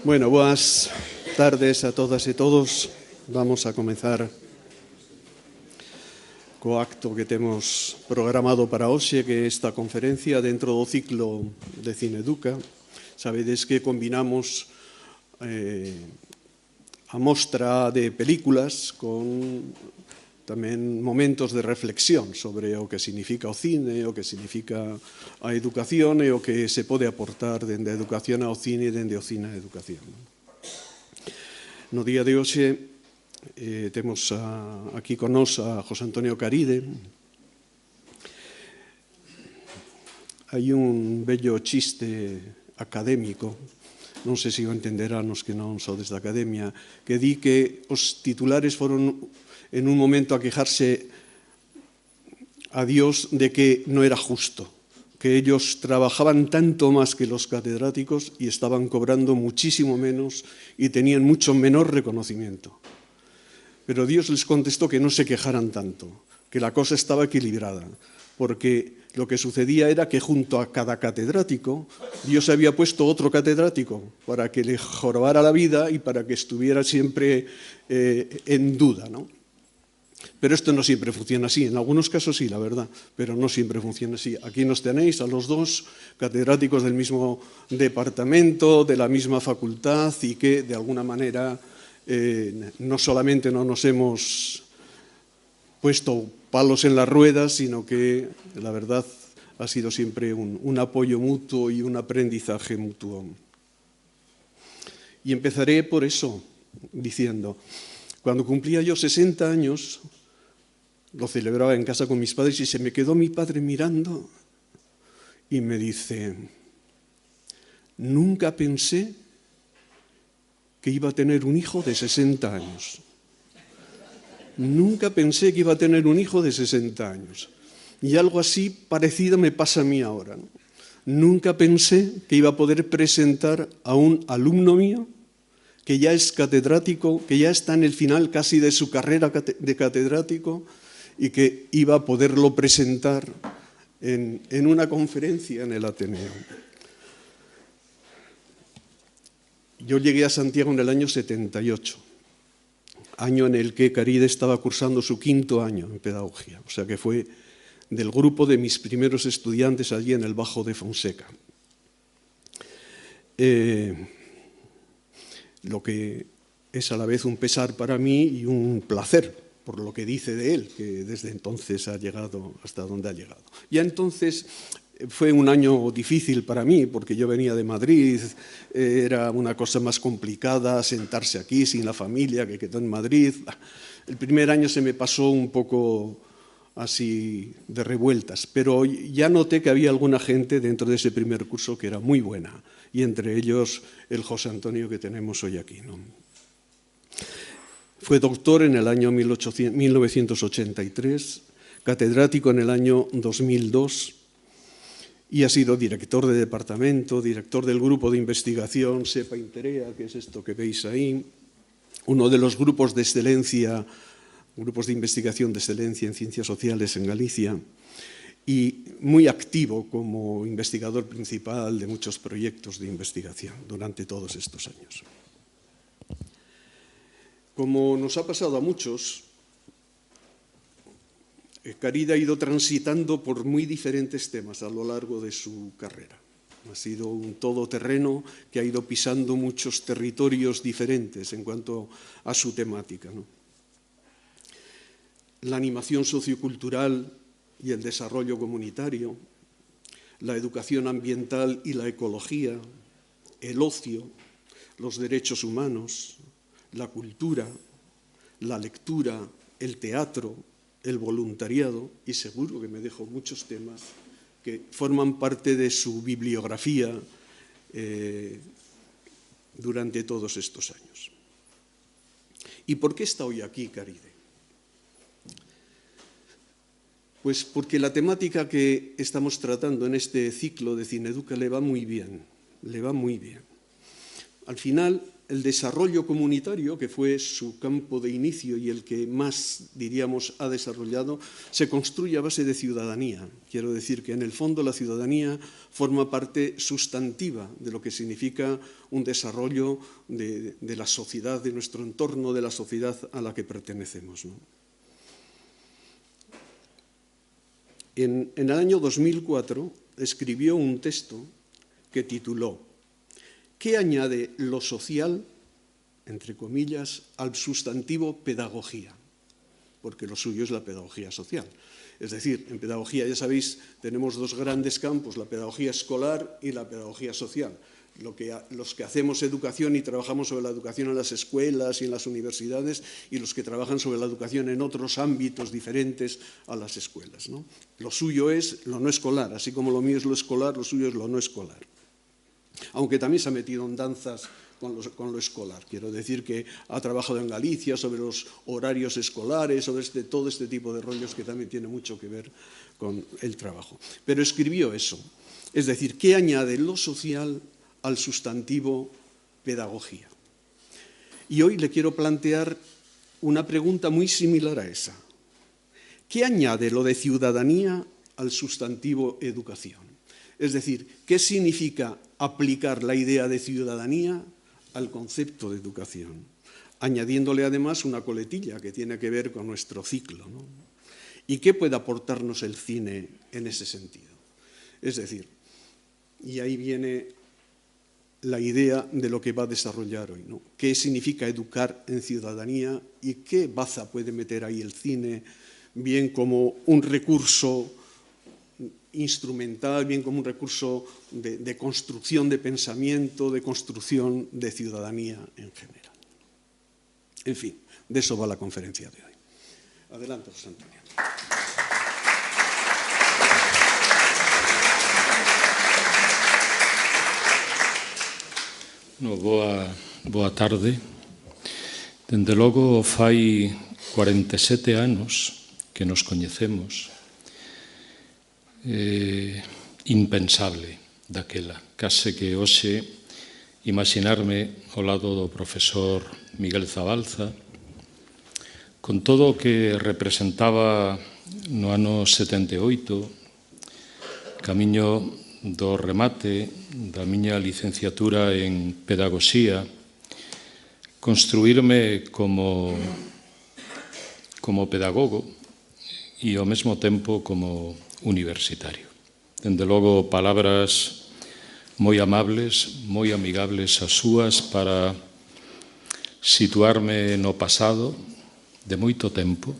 Bueno, boas tardes a todas e todos. Vamos a comezar co acto que temos programado para hoxe, que é esta conferencia dentro do ciclo de Cineduca. Sabedes que combinamos a mostra de películas con tamén momentos de reflexión sobre o que significa o cine, o que significa a educación e o que se pode aportar dende a educación ao cine e dende o cine á educación. No día de hoxe temos aquí con nós a José Antonio Caride. Hai un bello chiste académico, non sei se o entenderán os que non sodes da academia, que di que os titulares foron en un momento a quejarse a Dios de que no era justo, que ellos trabajaban tanto más que los catedráticos y estaban cobrando muchísimo menos y tenían mucho menor reconocimiento. Pero Dios les contestó que no se quejaran tanto, que la cosa estaba equilibrada, porque lo que sucedía era que junto a cada catedrático Dios había puesto otro catedrático para que le jorobara la vida y para que estuviera siempre en duda, ¿no? Pero esto no siempre funciona así, en algunos casos sí, la verdad, pero no siempre funciona así. Aquí nos tenéis a los dos catedráticos del mismo departamento, de la misma facultad y que de alguna manera no solamente no nos hemos puesto palos en las ruedas, sino que la verdad ha sido siempre un apoyo mutuo y un aprendizaje mutuo. Y empezaré por eso, diciendo, cuando cumplía yo 60 años, lo celebraba en casa con mis padres y se me quedó mi padre mirando y me dice, nunca pensé que iba a tener un hijo de 60 años. Nunca pensé que iba a tener un hijo de 60 años. Y algo así parecido me pasa a mí ahora, ¿no? Nunca pensé que iba a poder presentar a un alumno mío que ya es catedrático, que ya está en el final casi de su carrera de catedrático y que iba a poderlo presentar en una conferencia en el Ateneo. Yo llegué a Santiago en el año 78, año en el que Caride estaba cursando su 5º año en pedagogía, o sea que fue del grupo de mis primeros estudiantes allí en el Bajo de Fonseca. Lo que es a la vez un pesar para mí y un placer por lo que dice de él, que desde entonces ha llegado hasta donde ha llegado. Ya entonces fue un año difícil para mí, porque yo venía de Madrid, era una cosa más complicada sentarse aquí sin la familia que quedó en Madrid. El primer año se me pasó un poco así de revueltas, pero ya noté que había alguna gente dentro de ese primer curso que era muy buena, y entre ellos el José Antonio que tenemos hoy aquí, ¿no? Fue doctor en el año 1983, catedrático en el año 2002 y ha sido director de departamento, director del grupo de investigación SEPA Interea, que es esto que veis ahí, uno de los grupos de excelencia, grupos de investigación de excelencia en ciencias sociales en Galicia, y muy activo como investigador principal de muchos proyectos de investigación durante todos estos años. Como nos ha pasado a muchos, Caride ha ido transitando por muy diferentes temas a lo largo de su carrera. Ha sido un todoterreno que ha ido pisando muchos territorios diferentes en cuanto a su temática, ¿no? La animación sociocultural y el desarrollo comunitario, la educación ambiental y la ecología, el ocio, los derechos humanos, la cultura, la lectura, el teatro, el voluntariado, y seguro que me dejo muchos temas que forman parte de su bibliografía durante todos estos años. ¿Y por qué está hoy aquí Caride? Pues porque la temática que estamos tratando en este ciclo de Cineduca le va muy bien, le va muy bien. Al final, el desarrollo comunitario, que fue su campo de inicio y el que más, diríamos, ha desarrollado, se construye a base de ciudadanía. Quiero decir que, en el fondo, la ciudadanía forma parte sustantiva de lo que significa un desarrollo de la sociedad, de nuestro entorno, de la sociedad a la que pertenecemos, ¿no? En el año 2004 escribió un texto que tituló ¿Qué añade lo social, entre comillas, al sustantivo pedagogía? Porque lo suyo es la pedagogía social. Es decir, en pedagogía, ya sabéis, tenemos dos grandes campos, la pedagogía escolar y la pedagogía social. Los que hacemos educación y trabajamos sobre la educación en las escuelas y en las universidades, y los que trabajan sobre la educación en otros ámbitos diferentes a las escuelas, ¿no? Lo suyo es lo no escolar, así como lo mío es lo escolar, lo suyo es lo no escolar. Aunque también se ha metido en danzas con lo escolar. Quiero decir que ha trabajado en Galicia sobre los horarios escolares, sobre todo este tipo de rollos que también tiene mucho que ver con el trabajo. Pero escribió eso. Es decir, ¿qué añade lo social al sustantivo pedagogía? Y hoy le quiero plantear una pregunta muy similar a esa. ¿Qué añade lo de ciudadanía al sustantivo educación? Es decir, ¿qué significa aplicar la idea de ciudadanía al concepto de educación? Añadiéndole además una coletilla que tiene que ver con nuestro ciclo, ¿no? ¿Y qué puede aportarnos el cine en ese sentido? Es decir, y ahí viene la idea de lo que va a desarrollar hoy, ¿no? ¿Qué significa educar en ciudadanía y qué baza puede meter ahí el cine, bien como un recurso instrumental, bien como un recurso de construcción de pensamiento, de construcción de ciudadanía en general? En fin, de eso va la conferencia de hoy. Adelante, José Antonio. No, boa tarde. Dende logo, fai 47 anos que nos coñecemos. Impensable daquela. Case que hoxe imaginarme ao lado do profesor Miguel Zabalza, con todo o que representaba no ano 78, camiño do remate da miña licenciatura en Pedagogía, construirme como pedagogo e ao mesmo tempo como universitario. Dende logo, palabras moi amables, moi amigables as súas para situarme no pasado de moito tempo,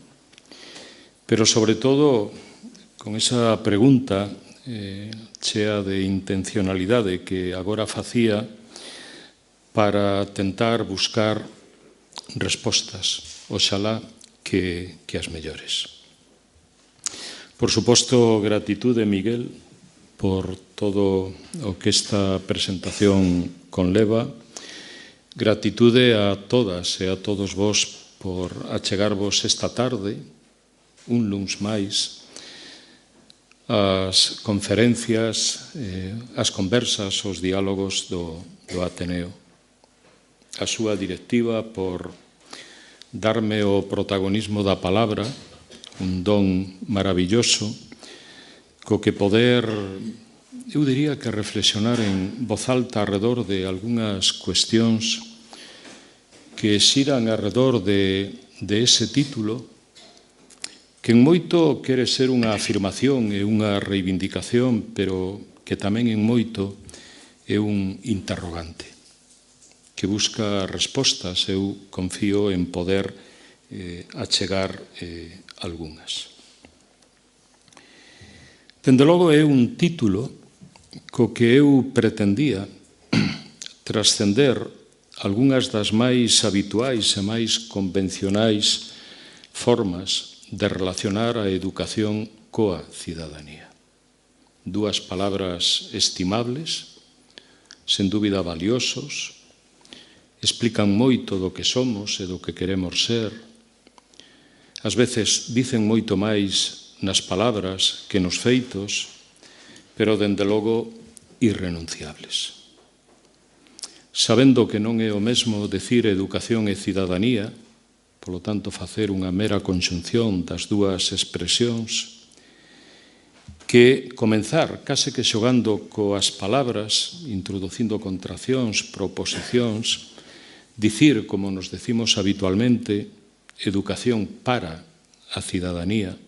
pero sobre todo con esa pregunta chea de intencionalidade que agora facía para tentar buscar respostas, oxalá que as mellores. Por suposto, gratitude, Miguel, por todo o que esta presentación conleva. Gratitude a todas e a todos vos por achegarvos esta tarde, un luns máis, as conferencias, as conversas, os diálogos do Ateneo. A súa directiva por darme o protagonismo da palabra, un don maravilloso, co que poder, eu diría que reflexionar en voz alta arredor de algunhas cuestións que xiran arredor de ese título, que en moito quere ser unha afirmación e unha reivindicación, pero que tamén en moito é un interrogante, que busca respostas. Eu confío en poder achegar algunhas. Dende logo, é un título co que eu pretendía trascender algunhas das máis habituais e máis convencionais formas de relacionar a educación coa cidadanía. Dúas palabras estimables, sen dúbida valiosos, explican moito do que somos e do que queremos ser. Ás veces dicen moito máis nas palabras que nos feitos, pero, dende logo, irrenunciables. sabendo que non é o mesmo decir educación e cidadanía, polo tanto facer unha mera conxunción das dúas expresións, que comenzar case que xogando coas palabras, introducindo contraccións, proposicións, dicir, como nos decimos habitualmente, educación para a cidadanía,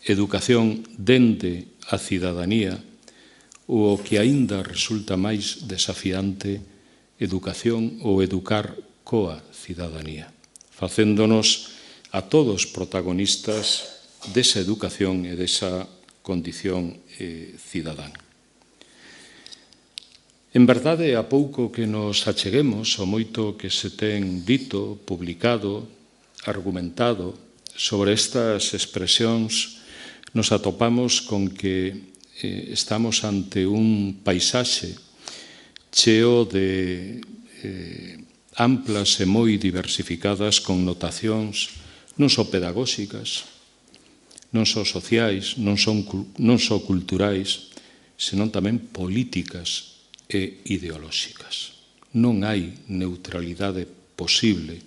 educación dende a cidadanía, ou o que aínda resulta máis desafiante, educación ou educar coa cidadanía, facéndonos a todos protagonistas desa educación e desa condición cidadán. En verdade, a pouco que nos acheguemos, o moito que se ten dito, publicado, argumentado sobre estas expresións, nos atopamos con que estamos ante un paisaxe cheo de amplas e moi diversificadas connotacións non só pedagóxicas, non só sociais, non só culturais, senón tamén políticas e ideolóxicas. Non hai neutralidade posible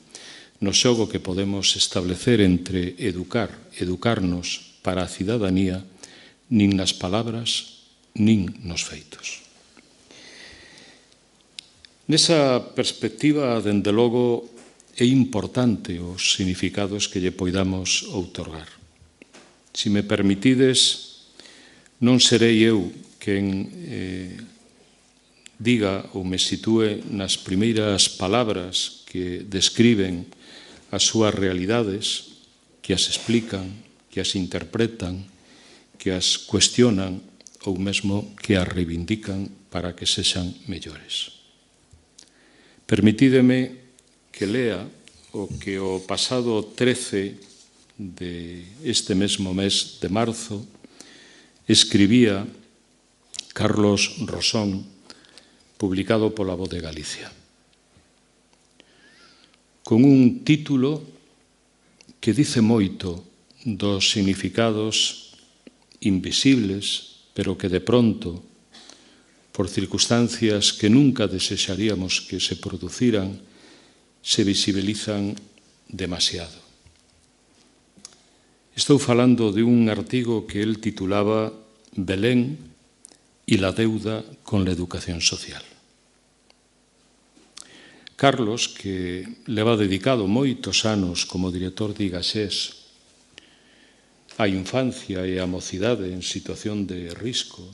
no xogo que podemos establecer entre educarnos para a cidadanía, nin nas palabras, nin nos feitos. Nesa perspectiva, dende logo, é importante os significados que lle poidamos outorgar. Se me permitides, non serei eu quen diga ou me sitúe nas primeiras palabras que describen as súas realidades, que as explican, que as interpretan, que as cuestionan ou mesmo que as reivindican para que sexan mellores. Permitídeme que lea o que o pasado 13 deste mesmo mes de marzo escribía Carlos Rosón, publicado pola Voz de Galicia, con un título que dice moito dos significados invisibles, pero que de pronto, por circunstancias que nunca desexaríamos que se produciran, se visibilizan demasiado. Estou falando de un artigo que él titulaba Belén y la deuda con la educación social. Carlos, que leva dedicado moitos anos como director de Igaxés á infancia e á mocidade en situación de risco,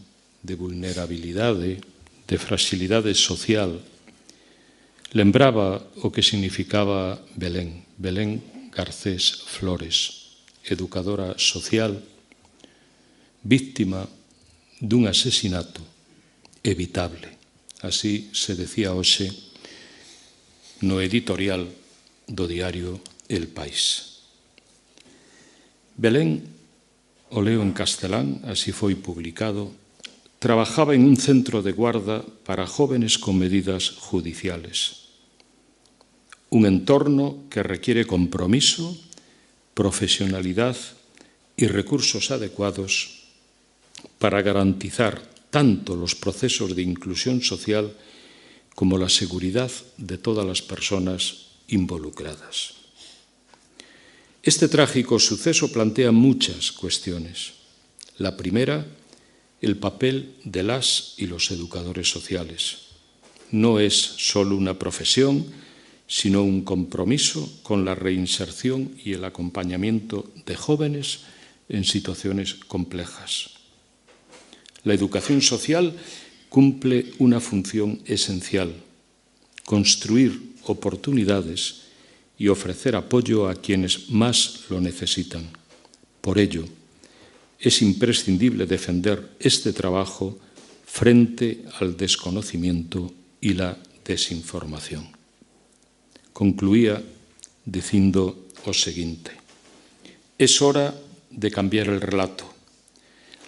de vulnerabilidade, de fragilidade social, lembraba o que significaba Belén, Belén Garcés Flores, educadora social, víctima dun asesinato evitable. Así se decía hoxe no editorial do diario El País. Belén, o leo en castelán, así foi publicado, trabajaba en un centro de guarda para jóvenes con medidas judiciales. Un entorno que requiere compromiso, profesionalidad y recursos adecuados para garantizar tanto los procesos de inclusión social como la seguridad de todas las personas involucradas. Este trágico suceso plantea muchas cuestiones. La primera, el papel de las y los educadores sociales. No es solo una profesión, sino un compromiso con la reinserción y el acompañamiento de jóvenes en situaciones complejas. La educación social cumple una función esencial: construir oportunidades y ofrecer apoyo a quienes más lo necesitan. Por ello, es imprescindible defender este trabajo frente al desconocimiento y la desinformación. Concluía dicindo o seguinte: es hora de cambiar el relato.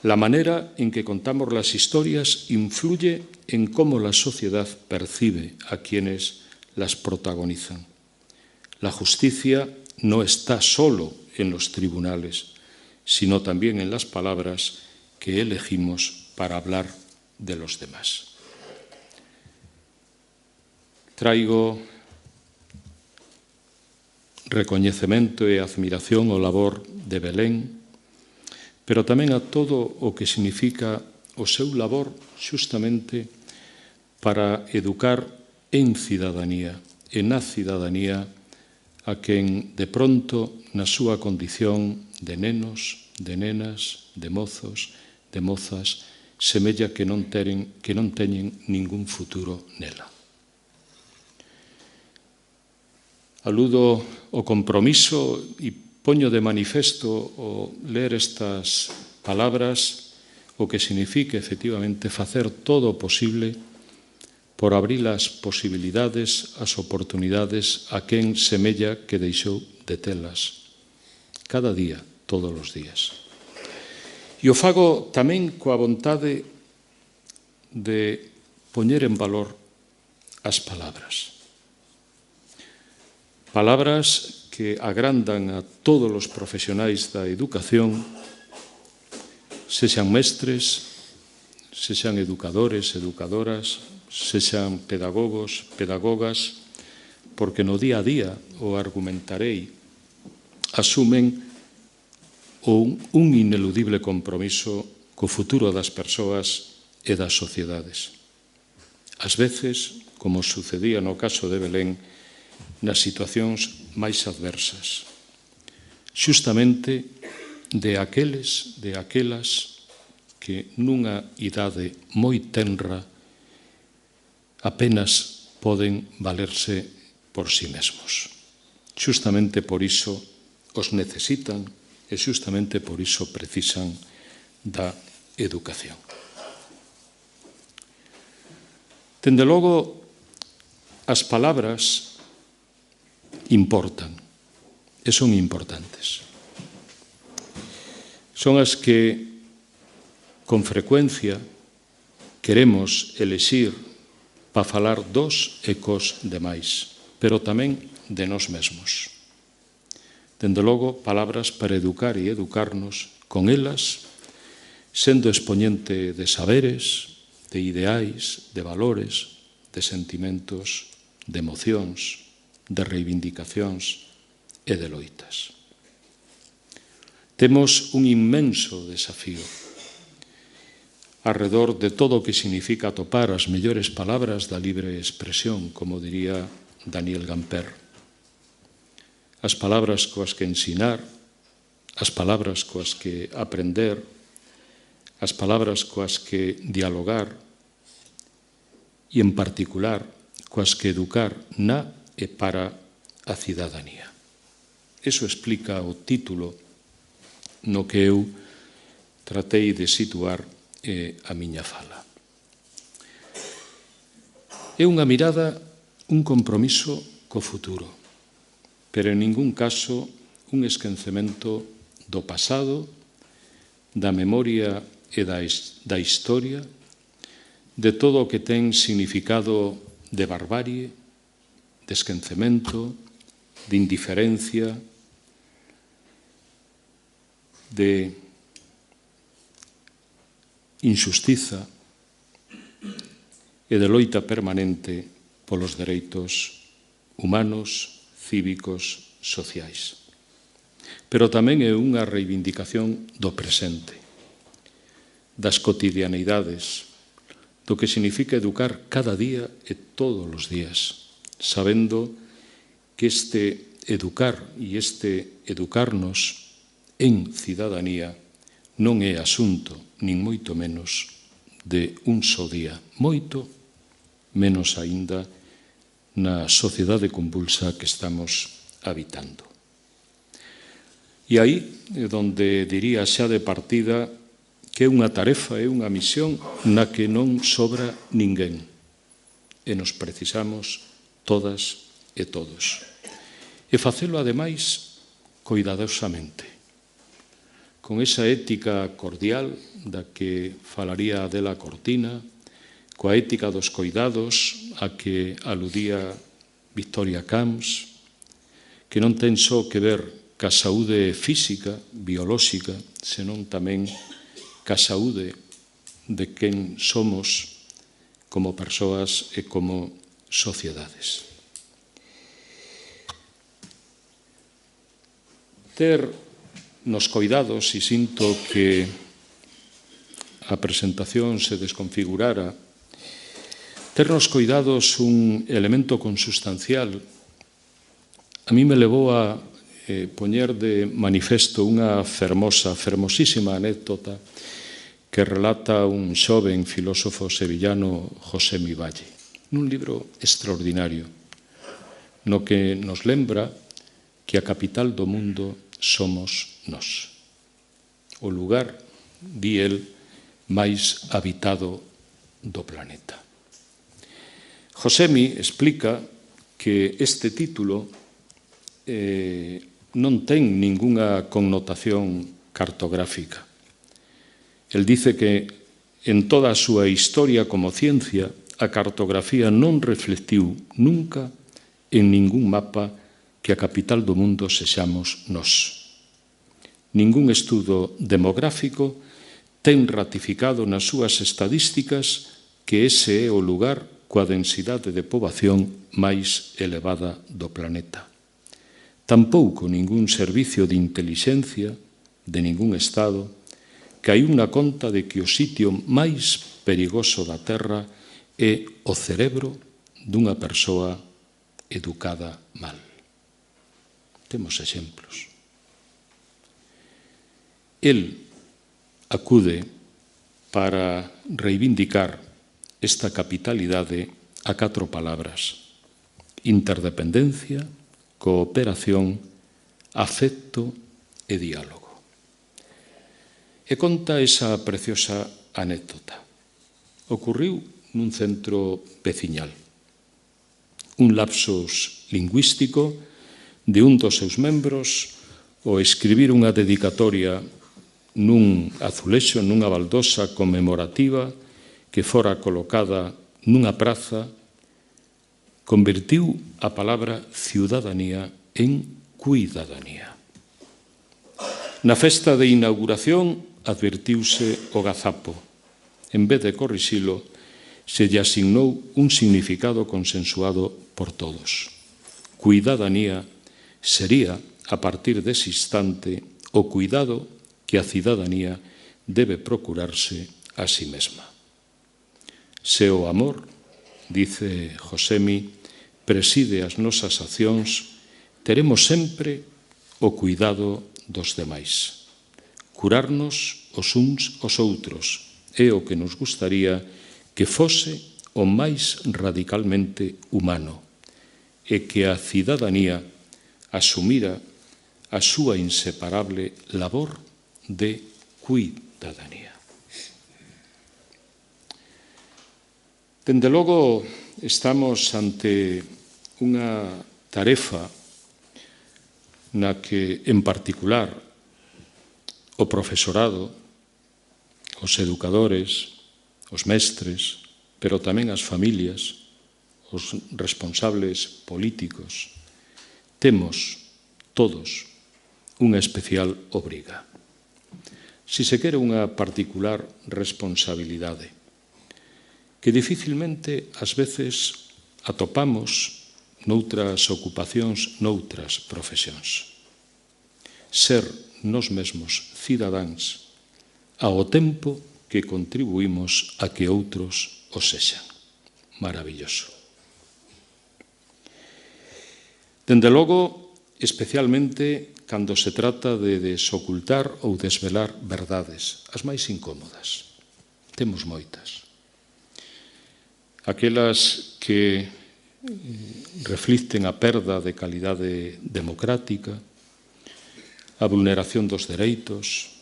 La manera en que contamos las historias influye en cómo la sociedad percibe a quienes las protagonizan. La justicia no está solo en los tribunales, sino también en las palabras que elegimos para hablar de los demás. traigo recoñecemento e admiración ao labor de Belén, pero tamén a todo o que significa o seu labor xustamente para educar en cidadanía e na cidadanía a quen de pronto na súa condición de nenos, de nenas, de mozos, de mozas, semella que non teñen ningún futuro nela. Aludo o compromiso e poño de manifesto o ler estas palabras o que significa efectivamente facer todo o posible por abrir as posibilidades, as oportunidades a quen semella que deixou de telas cada día, todos os días. E o fago tamén coa vontade de poñer en valor as palabras. Palabras que agrandan a todos os profesionais da educación, sexan mestres, sexan educadores, educadoras, sexan pedagogos, pedagogas, porque no día a día, o argumentarei, asumen un ineludible compromiso co futuro das persoas e das sociedades. Ás veces, como sucedía no caso de Belén, nas situacións máis adversas, xustamente de aqueles, de aquelas que nunha idade moi tenra apenas poden valerse por si mesmos. Xustamente por iso os necesitan e xustamente por iso precisan da educación. Dende logo, as palabras importan e son importantes. Son as que con frecuencia queremos elexir para falar dos e cos demais, pero tamén de nós mesmos. Dende logo, palabras para educar e educarnos con elas, sendo expoñente de saberes, de ideais, de valores, de sentimentos, de emocións, de reivindicacións e de loitas. Temos un inmenso desafío arredor de todo o que significa atopar as mellores palabras da libre expresión, como diría Daniel Gamper. As palabras coas que ensinar, as palabras coas que aprender, as palabras coas que dialogar e, en particular, coas que educar na e para a cidadanía. Iso explica o título no que eu tratei de situar a miña fala. É unha mirada, un compromiso co futuro, pero en ningún caso un esquecemento do pasado, da memoria e da historia, de todo o que ten significado de barbarie, de esquecemento, de indiferencia, de injustiza e de loita permanente polos dereitos humanos, cívicos, sociais. Pero tamén é unha reivindicación do presente, das cotidianeidades, do que significa educar cada día e todos os días, sabendo que este educar e este educarnos en cidadanía non é asunto, nin moito menos, de un só día, moito menos aínda na sociedade convulsa que estamos habitando. E aí é onde diría xa de partida que é unha tarefa, é unha misión na que non sobra ninguén e nos precisamos todas e todos. E facelo, ademais, coidadosamente, con esa ética cordial da que falaría Adela Cortina, coa ética dos coidados a que aludía Victoria Camps, que non ten só que ver ca saúde física, biolóxica, senón tamén ca saúde de quen somos como persoas e como sociedades. Ter nos coidados, e sinto que a presentación se desconfigurara, ter nos coidados un elemento consustancial a mí me levou a poñer de manifesto unha fermosísima anécdota que relata un xoven filósofo sevillano, José Mi Valle, nun libro extraordinario, no que nos lembra que a capital do mundo somos nós. O lugar, di el, máis habitado do planeta. José Mi explica que este título non ten ningunha connotación cartográfica. El dice que en toda a súa historia como ciencia a cartografía non reflectiu nunca en ningún mapa que a capital do mundo sexamos nós. Ningún estudo demográfico ten ratificado nas súas estadísticas que ese é o lugar coa densidade de poboación máis elevada do planeta. Tampouco ningún servicio de intelixencia de ningún Estado caíu na conta de que o sitio máis perigoso da Terra é o cerebro dunha persoa educada mal. Temos exemplos. El acude para reivindicar esta capitalidade a 4 palabras: interdependencia, cooperación, afecto e diálogo. E conta esa preciosa anécdota. Ocurriu nun centro veciñal. Un lapsus lingüístico de un dos seus membros ao escribir unha dedicatoria nun azulexo, nunha baldosa conmemorativa que fora colocada nunha praza, convertiu a palabra ciudadanía en cuidadanía. Na festa de inauguración advertiuse o gazapo. En vez de corrixilo, se lle asignou un significado consensuado por todos. Cuidadanía sería, a partir dese instante, o cuidado que a cidadanía debe procurarse a sí mesma. Se o amor, dice José Mi, preside as nosas accións, teremos sempre o cuidado dos demais. Curarnos os uns aos outros é o que nos gustaría que fose o máis radicalmente humano e que a cidadanía asumira a súa inseparable labor de cuidadanía. Dende logo, estamos ante unha tarefa na que, en particular, o profesorado, os educadores, os mestres, pero tamén as familias, os responsables políticos, temos todos unha especial obriga. Si se quere, unha particular responsabilidade, que dificilmente ás veces atopamos noutras ocupacións, noutras profesións. Ser nós mesmos cidadáns ao tempo que contribuímos a que outros o sexan. Maravilloso. Dende logo, especialmente cando se trata de desocultar ou desvelar verdades, as máis incómodas. Temos moitas. Aquelas que reflicten a perda de calidade democrática, a vulneración dos dereitos,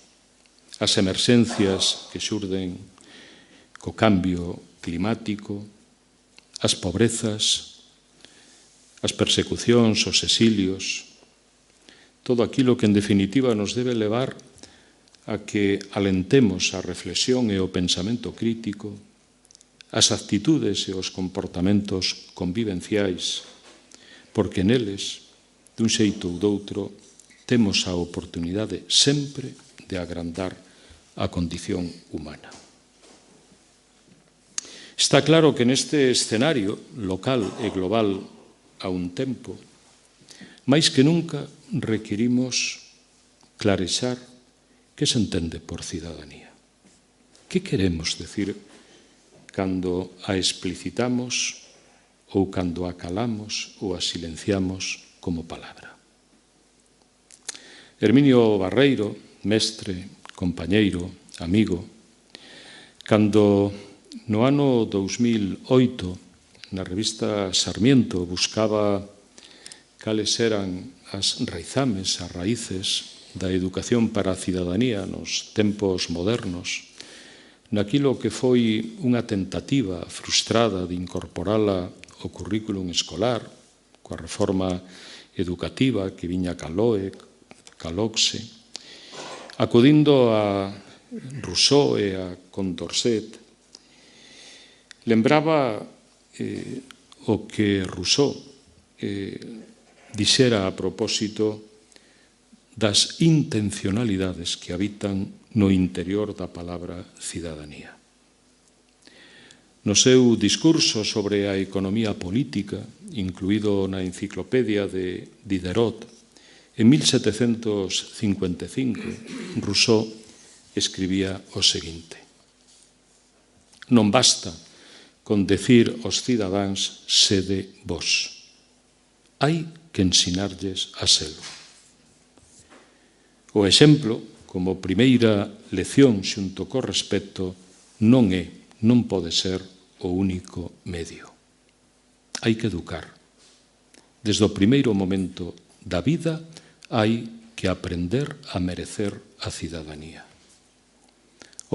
as emerxencias que xurden co cambio climático, as pobrezas, as persecucións, os exilios, todo aquilo que en definitiva nos debe levar a que alentemos a reflexión e o pensamento crítico, as actitudes e os comportamentos convivenciais, porque neles, dun xeito ou doutro, temos a oportunidade sempre de agrandar a condición humana. Está claro que neste escenario local e global a un tempo, máis que nunca requirimos clarexar que se entende por cidadanía. Que queremos decir cando a explicitamos ou cando a calamos ou a silenciamos como palabra? Herminio Barreiro, mestre, compañeiro, amigo, cando no ano 2008 na revista Sarmiento buscaba cales eran as raizames, as raíces da educación para a cidadanía nos tempos modernos, naquilo que foi unha tentativa frustrada de incorporala ao currículum escolar, coa reforma educativa que viña ca LOE, ca LOCSE, acudindo a Rousseau e a Condorcet, lembraba o que Rousseau dixera a propósito das intencionalidades que habitan no interior da palabra cidadanía. No seu discurso sobre a economía política, incluído na enciclopedia de Diderot, en 1755, Rousseau escribía o seguinte: non basta con decir aos cidadáns sede vos. Hai que ensinarlles a selo. O exemplo, como primeira lección xunto co respecto, non pode ser o único medio. Hai que educar. Desde o primeiro momento da vida hai que aprender a merecer a cidadanía.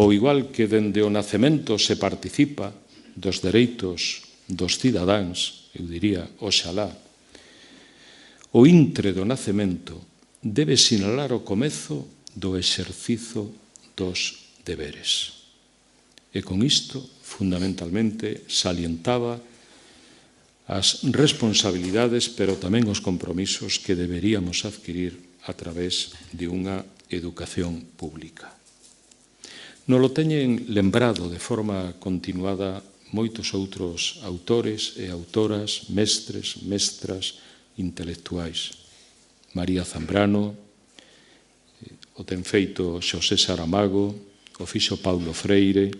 Ou igual que dende o nacemento se participa dos dereitos dos cidadáns, eu diría, oxalá, o intre do nacemento debe sinalar o comezo do exercizo dos deberes. E con isto, fundamentalmente, salientaba as responsabilidades, pero tamén os compromisos que deberíamos adquirir a través de unha educación pública. Non lo teñen lembrado de forma continuada moitos outros autores e autoras, mestres, mestras, intelectuais. María Zambrano, o ten feito Xosé Saramago, o fixo Paulo Freire,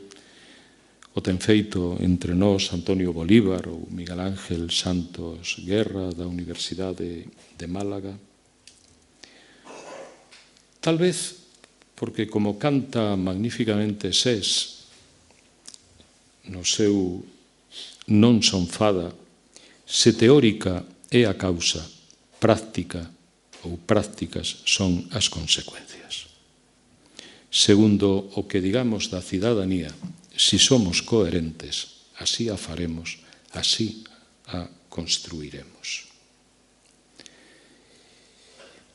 o ten feito entre nós Antonio Bolívar ou Miguel Ángel Santos Guerra da Universidade de Málaga. Tal vez porque, como canta magníficamente Sés no seu Non son fada, se teórica é a causa, práctica ou prácticas son as consecuencias. Segundo o que digamos da cidadanía, si somos coherentes, así a faremos, así a construiremos.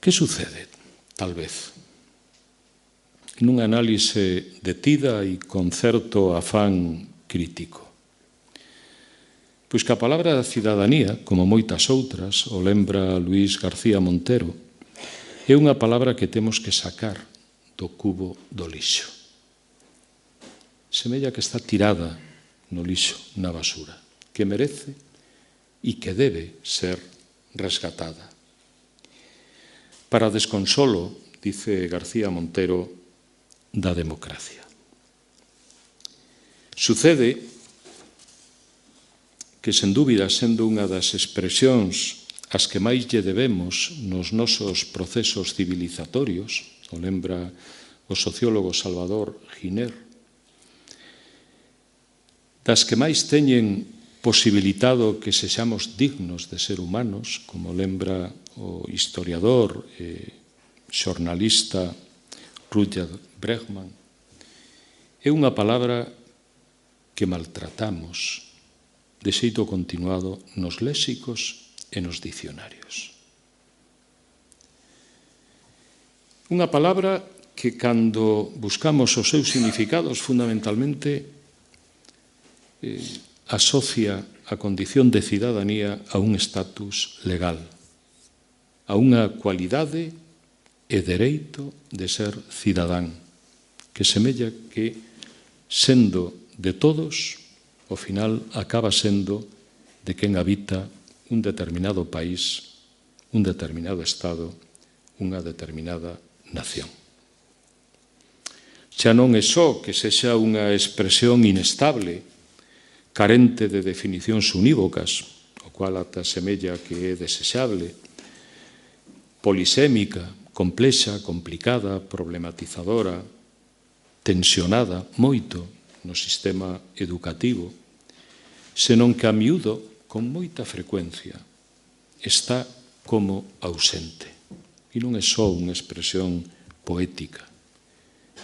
Que sucede, tal vez? Nun análise detida e con certo afán crítico. Pois que a palabra cidadanía, como moitas outras, o lembra Luís García Montero, é unha palabra que temos que sacar do cubo do lixo. Semella que está tirada no lixo, na basura, que merece e que debe ser resgatada. Para desconsolo, dice García Montero, da democracia. Sucede que, sen dúbida, sendo unha das expresións as que máis lle debemos nos nosos procesos civilizatorios, o lembra o sociólogo Salvador Giner, das que máis teñen posibilitado que sexamos dignos de ser humanos, como lembra o historiador e xornalista Rutger Bregman, é unha palabra que maltratamos de xeito continuado nos léxicos e nos dicionarios. Unha palabra que, cando buscamos os seus significados, fundamentalmente asocia a condición de cidadanía a un estatus legal, a unha cualidade e dereito de ser cidadán, que semella que, sendo de todos, ao final acaba sendo de quen habita un determinado país, un determinado Estado, unha determinada nación. Xa non é só que sexa unha expresión inestable, carente de definicións unívocas, o cual ata semella que é desexable, polisémica, complexa, complicada, problematizadora, tensionada moito no sistema educativo, senón que a miúdo, con moita frecuencia, está como ausente. E non é só unha expresión poética,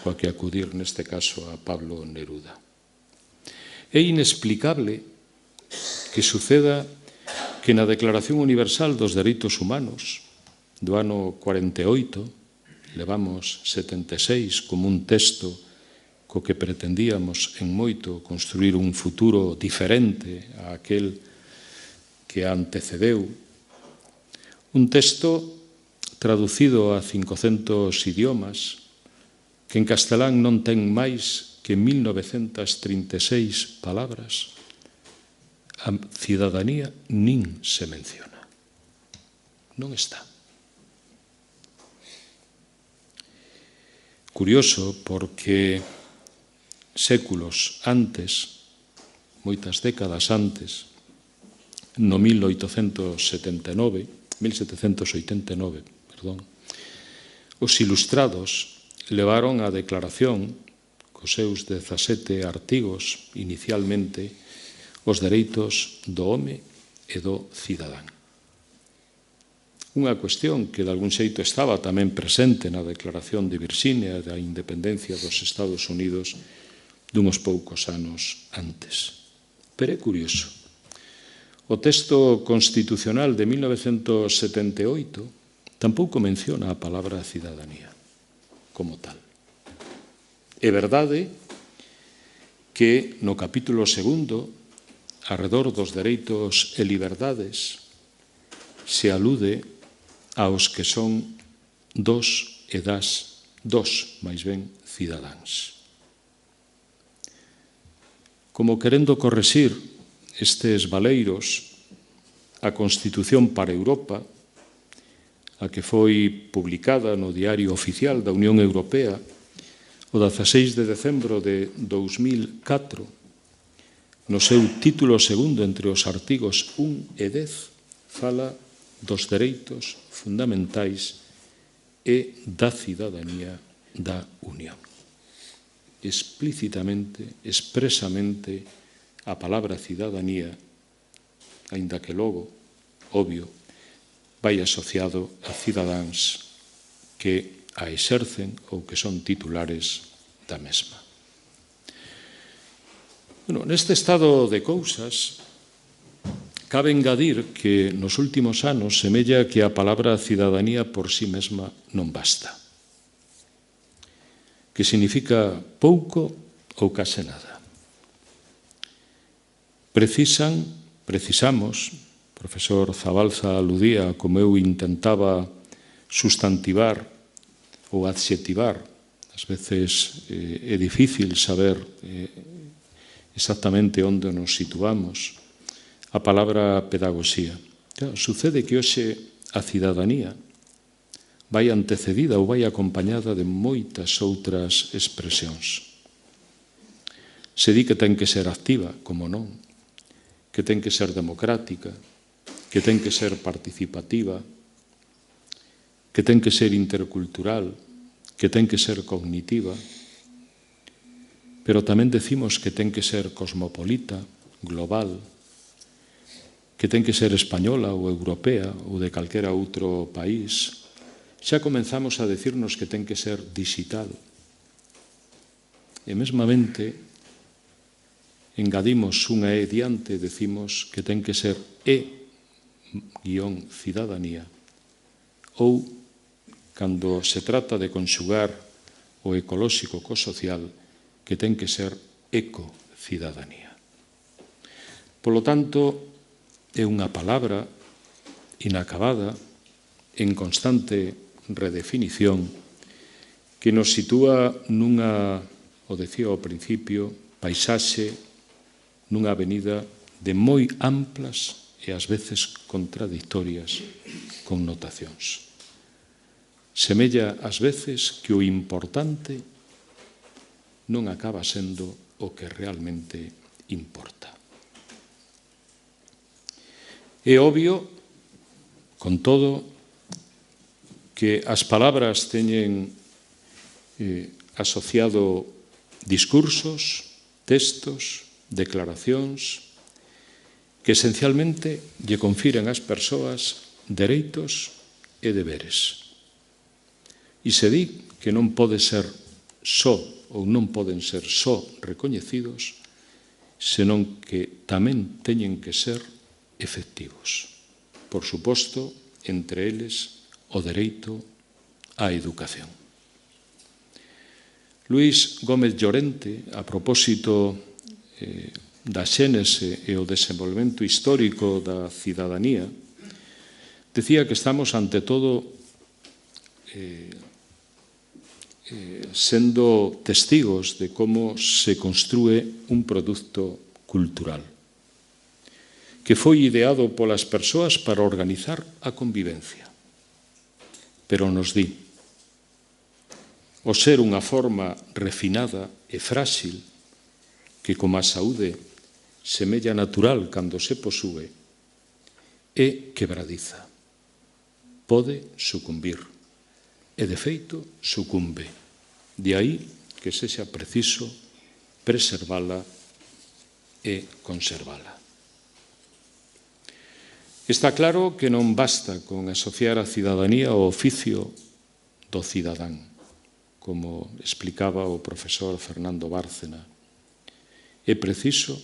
coa que acudir neste caso a Pablo Neruda. É inexplicable que suceda que na Declaración Universal dos Dereitos Humanos do ano 48, levamos 76 como un texto co que pretendíamos en moito construir un futuro diferente a aquel que antecedeu, un texto traducido a 500 idiomas que en castelán non ten máis que 1936 palabras, a cidadanía nin se menciona. Non está. Curioso porque séculos antes, moitas décadas antes, no 1789, os ilustrados levaron a declaración cos seus 17 artigos inicialmente os dereitos do home e do cidadán. Unha cuestión que de algún xeito estaba tamén presente na Declaración de Virxinia da independencia dos Estados Unidos dunhos poucos anos antes. Pero é curioso. O texto constitucional de 1978 tampouco menciona a palabra cidadanía como tal. É verdade que no capítulo 2, arredor dos dereitos e liberdades, se alude aos que son dos e das, máis ben, cidadáns. Como querendo correxir estes valeiros, a Constitución para Europa, a que foi publicada no Diario Oficial da Unión Europea o 16 de decembro de 2004, no seu título segundo entre os artigos 1 e 10, fala dos dereitos fundamentais e da cidadanía da Unión. Explícitamente, expresamente, a palabra cidadanía, aínda que logo, obvio, vai asociado a cidadáns que a exercen ou que son titulares da mesma. Neste estado de cousas, cabe engadir que nos últimos anos semella que a palabra cidadanía por sí mesma non basta, que significa pouco ou case nada. Precisamos, profesor Zabalza aludía como eu intentaba sustantivar ou adxetivar, ás veces é difícil saber exactamente onde nos situamos, a palabra pedagogía. Sucede que hoxe a cidadanía vai antecedida ou vai acompañada de moitas outras expresións. Se di que ten que ser activa, como non, que ten que ser democrática, que ten que ser participativa, que ten que ser intercultural, que ten que ser cognitiva, pero tamén decimos que ten que ser cosmopolita, global, que ten que ser española ou europea ou de calquera outro país. Xa comenzamos a decirnos que ten que ser digital. E mesmamente engadimos unha E diante, decimos que ten que ser E-cidadanía. Ou, cando se trata de conxugar o ecolóxico co social, que ten que ser ecocidadanía. Polo tanto, é unha palabra inacabada, en constante redefinición, que nos sitúa nunha, o decía ao principio, paisaxe nunha avenida de moi amplas e ás veces contradictorias connotacións. Semella ás veces que o importante non acaba sendo o que realmente importa. É obvio, con todo, que as palabras teñen asociado discursos, textos, declaracións que esencialmente lle confiren ás persoas dereitos e deberes. E se di que non pode ser só ou non poden ser só recoñecidos, senón que tamén teñen que ser efectivos. Por suposto, entre eles, o dereito á educación. Luís Gómez Llorente, a propósito da xénese e o desenvolvemento histórico da cidadanía, decía que estamos ante todo sendo testigos de como se construe un produto cultural que foi ideado polas persoas para organizar a convivencia. Pero nos di, o ser unha forma refinada e frágil que, como a saúde, semella natural cando se posúe, é quebradiza. Pode sucumbir. E, de feito, sucumbe. De aí que sexa preciso preservala e conservala. Está claro que non basta con asociar a cidadanía ao oficio do cidadán, como explicaba o profesor Fernando Bárcena. É preciso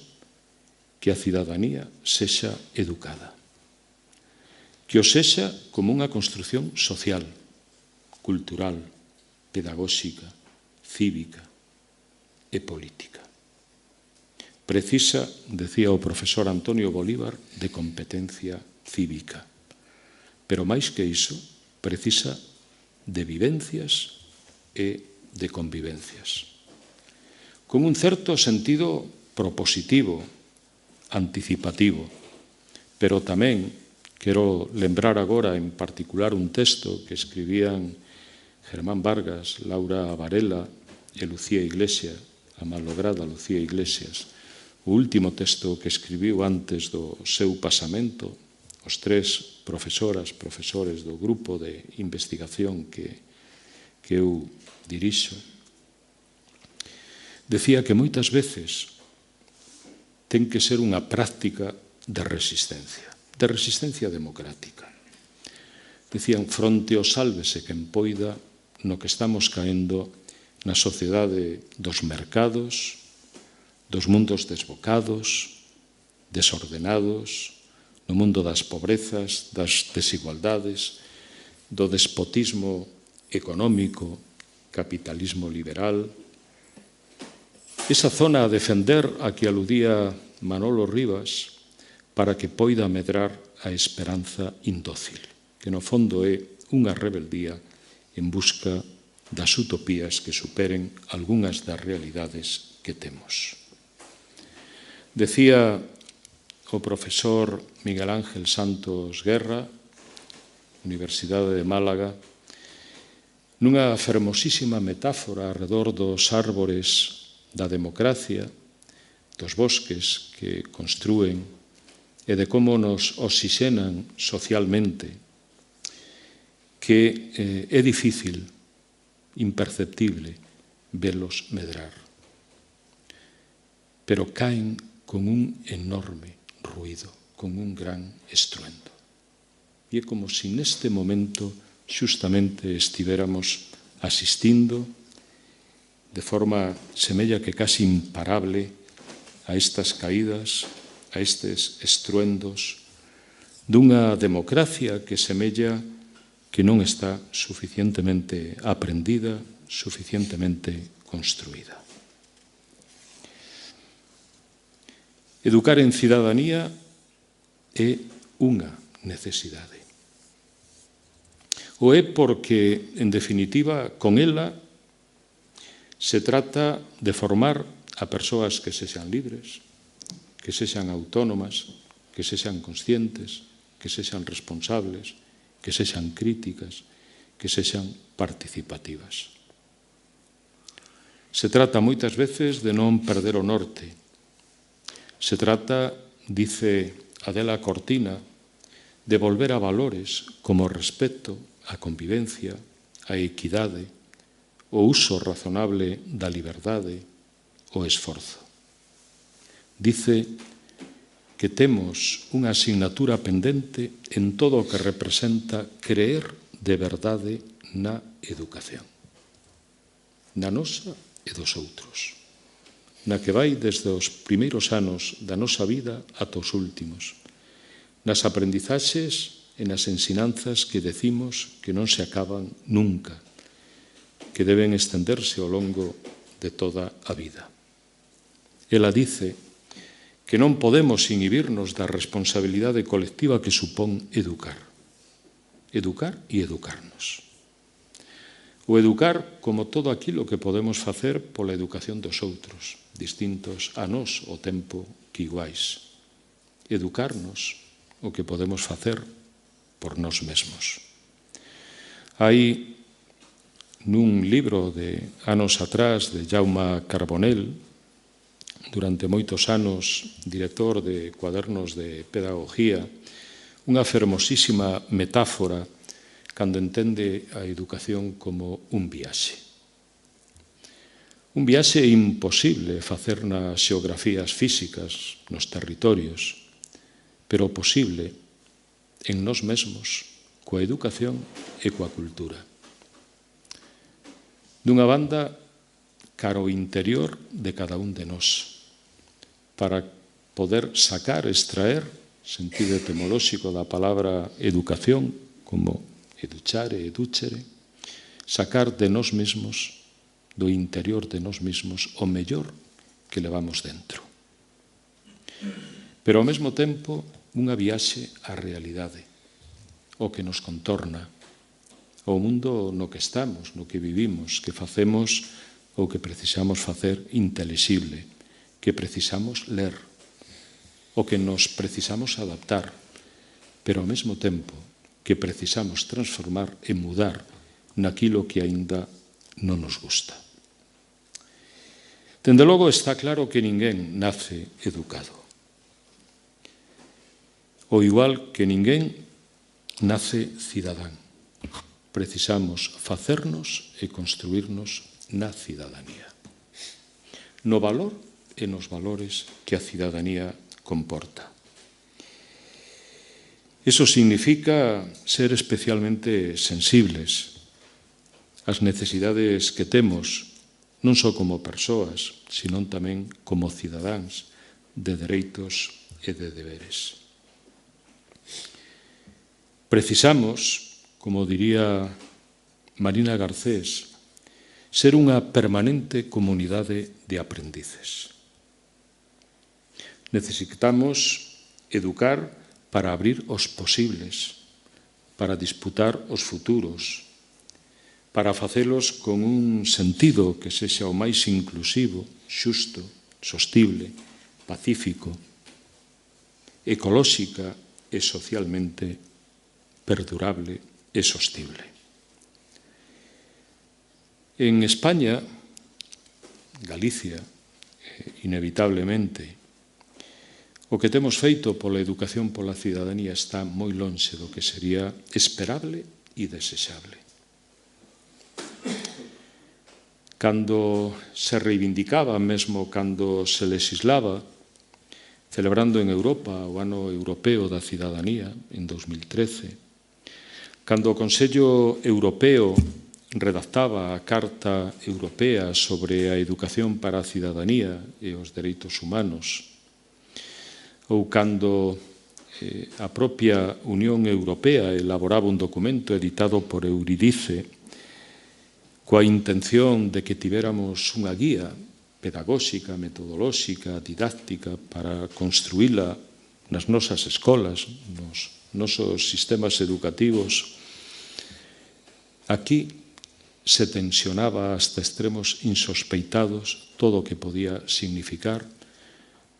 que a cidadanía sexa educada, que o sexa como unha construción social, cultural, pedagóxica, cívica e política. Precisa, decía o profesor Antonio Bolívar, de competencia cívica. Pero máis que iso, precisa de vivencias e de convivencias. Con un certo sentido propositivo, anticipativo, pero tamén quero lembrar agora en particular un texto que escribían Germán Vargas, Laura Varela e Lucía Iglesias, a malograda Lucía Iglesias, o último texto que escribiu antes do seu pasamento, os tres profesoras, profesores do grupo de investigación que eu dirixo, decía que moitas veces ten que ser unha práctica de resistencia democrática. Decían, fronte ao sálvese quen poida, no que estamos caendo na sociedade dos mercados, dos mundos desbocados, desordenados, no mundo das pobrezas, das desigualdades, do despotismo económico, capitalismo liberal. Esa zona a defender a que aludía Manolo Rivas para que poida medrar a esperanza indócil, que no fondo é unha rebeldía en busca das utopías que superen algunhas das realidades que temos. Decía o profesor Miguel Ángel Santos Guerra, Universidade de Málaga, nunha fermosísima metáfora arredor dos árbores da democracia, dos bosques que construen e de como nos oxixenan socialmente, que é difícil, imperceptible, velos medrar. Pero caen con un enorme ruido, con un gran estruendo. E é como se neste momento xustamente estivéramos asistindo de forma semella que casi imparable a estas caídas, a estes estruendos dunha democracia que semella que non está suficientemente aprendida, suficientemente construída. Educar en cidadanía é unha necesidade. O é porque, en definitiva, con ela se trata de formar a persoas que sexan libres, que sexan autónomas, que sexan conscientes, que sexan responsables, que sexan críticas, que sexan participativas. Se trata moitas veces de non perder o norte. Se trata, dice Adela Cortina, de volver a valores como o respeto, a convivencia, a equidade, o uso razonable da liberdade, o esforzo. Dice que temos unha asignatura pendente en todo o que representa creer de verdade na educación. Na nosa e dos outros. Na que vai desde os primeiros anos da nosa vida ata os últimos. Nas aprendizaxes e nas ensinanzas que decimos que non se acaban nunca, que deben estenderse ao longo de toda a vida. Ela dice que non podemos inhibirnos da responsabilidade colectiva que supón educar. Educar e educarnos. O educar como todo aquilo que podemos facer pola educación dos outros, distintos a nós o tempo que iguais. Educarnos o que podemos facer por nós mesmos. Hai nun libro de anos atrás de Jaume Carbonell, durante moitos anos director de cuadernos de pedagogía, unha fermosísima metáfora cando entende a educación como un viaxe. Un viaxe imposible facer nas xeografías físicas, nos territorios, pero posible en nós mesmos, coa educación e coa cultura. Dunha banda, cara ao interior de cada un de nós, para poder sacar, extraer, sentido etimolóxico da palabra educación, como educhare, educhere, sacar de nós mesmos, do interior de nós mesmos, o mellor que levamos dentro. Pero ao mesmo tempo, unha viaxe á realidade, o que nos contorna, o mundo no que estamos, no que vivimos, que facemos ou que precisamos facer intelixible, que precisamos ler, o que nos precisamos adaptar, pero ao mesmo tempo que precisamos transformar e mudar naquilo que aínda non nos gusta. Dende logo está claro que ninguén nace educado. O igual que ninguén nace cidadán. Precisamos facernos e construirnos na cidadanía. No valor e nos valores que a cidadanía comporta. Iso significa ser especialmente sensibles ás necesidades que temos, non só como persoas, sino tamén como cidadáns de dereitos e de deberes. Precisamos, como diría Marina Garcés, ser unha permanente comunidade de aprendices. Necesitamos educar para abrir os posibles, para disputar os futuros, para facelos con un sentido que sexa o máis inclusivo, xusto, sostible, pacífico, ecolóxica e socialmente perdurable e sostible. En España, Galicia, inevitablemente, o que temos feito pola educación pola cidadanía está moi lonxe do que sería esperable e desexable. Cando se reivindicaba, mesmo cando se legislaba, celebrando en Europa o Ano Europeo da Cidadanía en 2013, cando o Consello Europeo redactaba a Carta Europea sobre a educación para a cidadanía e os dereitos humanos, ou cando a propia Unión Europea elaboraba un documento editado por Euridice coa intención de que tivéramos unha guía pedagóxica, metodolóxica, didáctica para construíla nas nosas escolas, nos nosos sistemas educativos, aquí se tensionaba hasta extremos insospeitados todo o que podía significar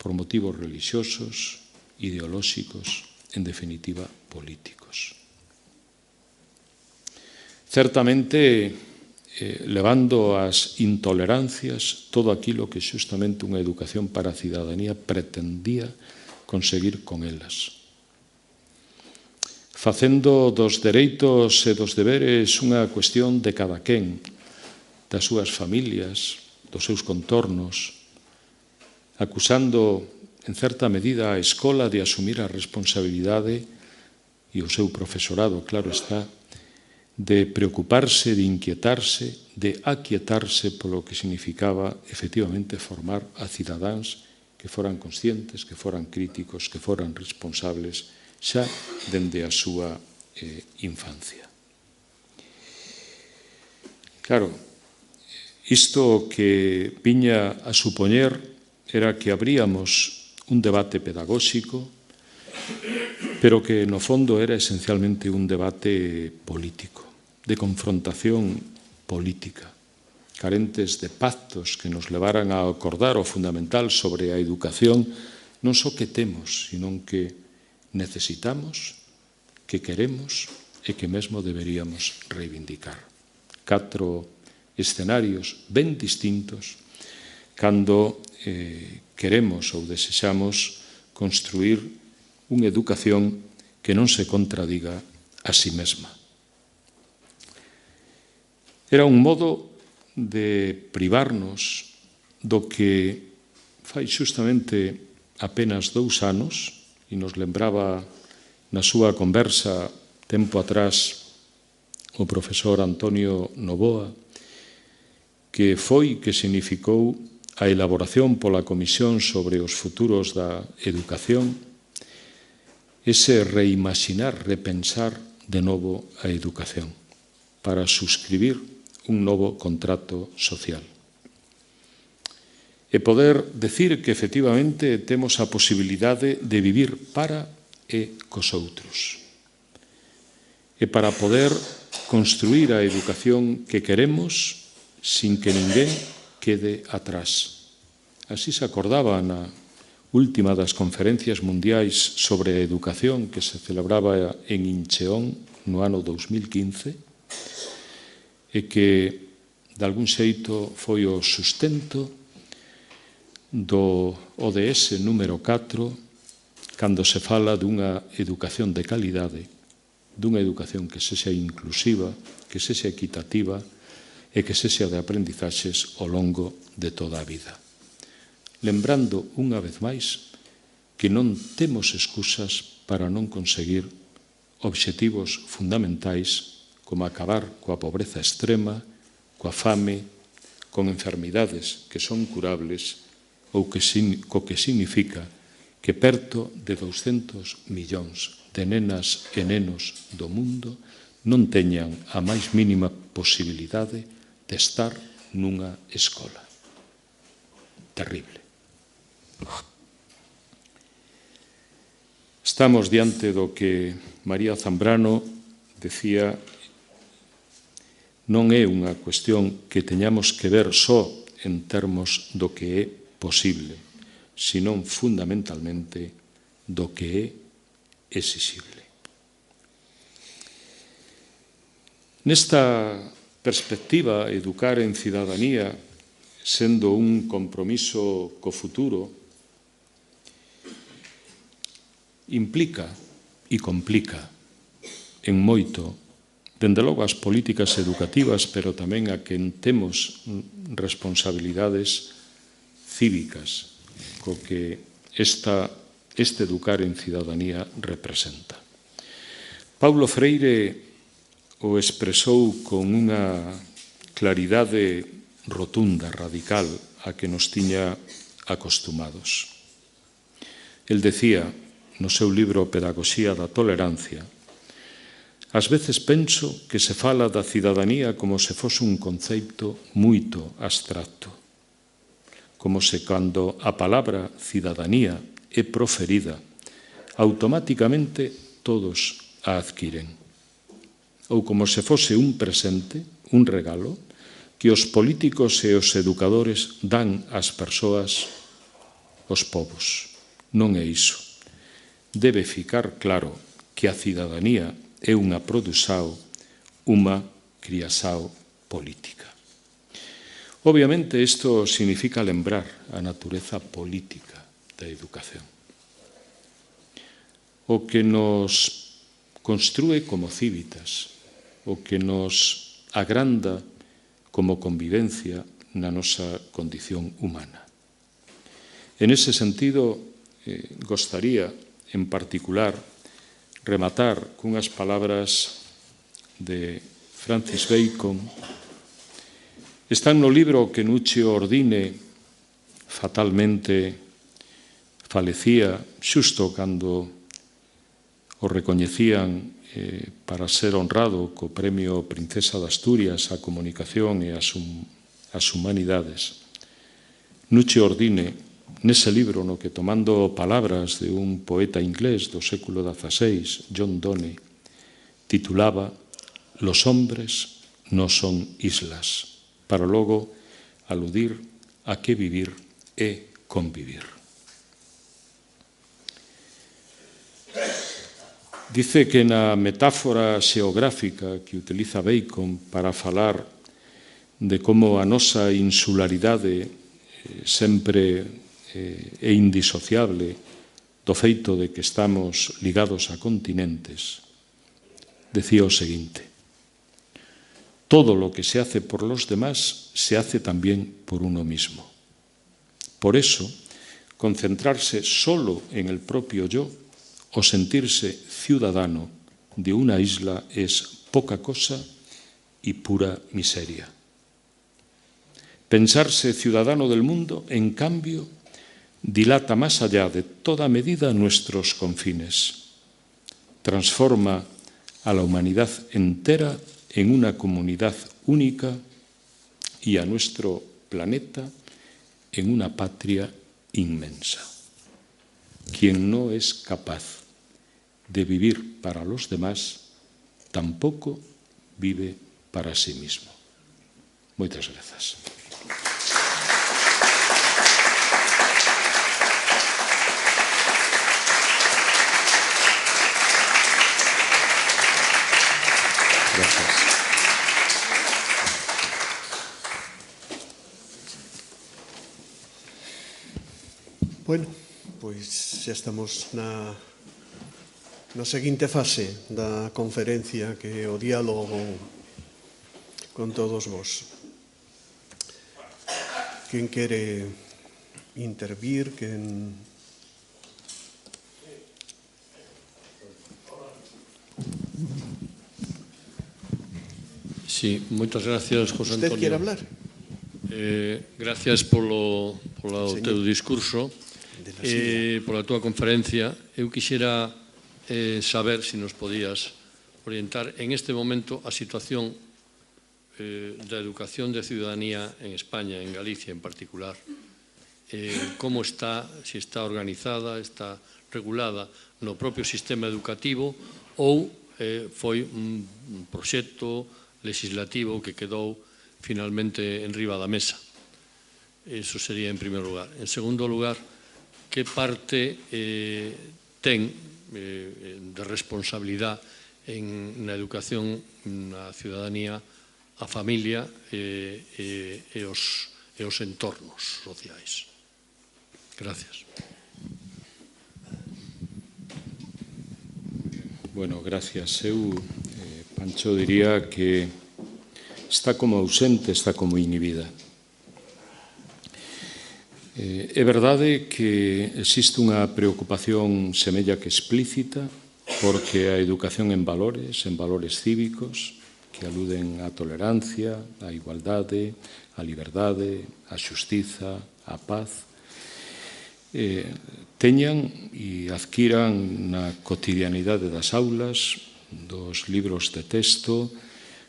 por motivos religiosos, ideolóxicos, en definitiva, políticos. Certamente, levando ás intolerancias todo aquilo que xustamente unha educación para a cidadanía pretendía conseguir con elas. Facendo dos dereitos e dos deberes unha cuestión de cada quen, das súas familias, dos seus contornos, acusando, en certa medida, a escola de asumir a responsabilidade e o seu profesorado, claro está, de preocuparse, de inquietarse, de aquietarse polo que significaba, efectivamente, formar a cidadáns que foran conscientes, que foran críticos, que foran responsables xa dende a súa infancia. Claro, isto que viña a supoñer era que abríamos un debate pedagóxico, pero que no fondo era esencialmente un debate político, de confrontación política, carentes de pactos que nos levaran a acordar o fundamental sobre a educación non só que temos, sino que necesitamos, que queremos e que mesmo deberíamos reivindicar. 4 escenarios ben distintos cando queremos ou desexamos construir unha educación que non se contradiga a si mesma. Era un modo de privarnos do que fai xustamente apenas 2 anos, e nos lembraba na súa conversa tempo atrás o profesor Antonio Novoa, que foi que significou a elaboración pola Comisión sobre os futuros da educación, ese reimaxinar, repensar de novo a educación, para suscribir un novo contrato social. E poder decir que, efectivamente, temos a posibilidade de vivir para e cos outros. E para poder construir a educación que queremos sin que ninguén quede atrás. Así se acordaba na última das conferencias mundiais sobre a educación que se celebraba en Incheon no ano 2015, e que, de algún xeito, foi o sustento do ODS número 4 cando se fala dunha educación de calidade, dunha educación que sexa inclusiva, que sexa equitativa e que sexa de aprendizaxes ao longo de toda a vida. Lembrando, unha vez máis, que non temos excusas para non conseguir obxectivos fundamentais como acabar coa pobreza extrema, coa fame, con enfermidades que son curables ou co que significa que perto de 200 millóns de nenas e nenos do mundo non teñan a máis mínima posibilidade de estar nunha escola. Terrible. Estamos diante do que María Zambrano decía, non é unha cuestión que teñamos que ver só en termos do que é posible, senón fundamentalmente do que é exixible. Nesta perspectiva, educar en cidadanía, sendo un compromiso co futuro, implica e complica en moito, dende logo as políticas educativas, pero tamén a quen temos responsabilidades cívicas co que este educar en cidadanía representa. Paulo Freire o expresou con unha claridade rotunda, radical, a que nos tiña acostumados. El decía, no seu libro Pedagogía da Tolerancia, ás veces penso que se fala da cidadanía como se fose un conceito moito abstracto, como se cando a palabra cidadanía é proferida, automáticamente todos a adquiren, ou como se fose un presente, un regalo, que os políticos e os educadores dan ás persoas os povos. Non é iso. Debe ficar claro que a cidadanía é unha produção, unha criação política. Obviamente, isto significa lembrar a natureza política da educación. O que nos construe como cívitas, o que nos agranda como convivencia na nosa condición humana. En ese sentido, gostaría, en particular, rematar cunhas palabras de Francis Bacon. Están no libro que Nuccio Ordine fatalmente falecía xusto cando o recoñecían para ser honrado co Premio Princesa de Asturias á Comunicación e ás Humanidades. Nuccio Ordine, nese libro no que, tomando palabras de un poeta inglés do século XVI, John Donne, titulaba «Los hombres no son islas», para logo aludir a que vivir é convivir. Dice que na metáfora xeográfica que utiliza Bacon para falar de como a nosa insularidade sempre é indisociable do feito de que estamos ligados a continentes, decía o seguinte: todo lo que se hace por los demás se hace también por uno mismo. Por eso, concentrarse solo en el propio yo o sentirse ciudadano de una isla es poca cosa y pura miseria. Pensarse ciudadano del mundo, en cambio, dilata más allá de toda medida nuestros confines. Transforma a la humanidad entera en una comunidad única y a nuestro planeta en una patria inmensa. Quien no es capaz de vivir para los demás, tampoco vive para sí mismo. Muchas gracias. Gracias. Bueno, pois xa estamos na seguinte fase da conferencia, que é o diálogo con todos vos. Quen quere intervir, quen... Sí, moitas gracias, José Antonio. ¿Usted quere hablar? Gracias polo teu discurso, pola túa conferencia. Eu quixera saber se nos podías orientar en este momento a situación da educación de ciudadanía en España, en Galicia en particular. Como está, se está organizada, está regulada no propio sistema educativo ou foi un proxecto legislativo que quedou finalmente en riba da mesa. Eso sería en primer lugar. En segundo lugar, que parte ten de responsabilidade na educación na ciudadanía a familia e os entornos sociais? Gracias. Bueno, gracias. Eu, Pancho, diría que está como ausente, está como inhibida. É verdade que existe unha preocupación semella que explícita porque a educación en valores cívicos que aluden á tolerancia, á igualdade, á liberdade, á xustiza, á paz, teñan e adquiran na cotidianidade das aulas, dos libros de texto,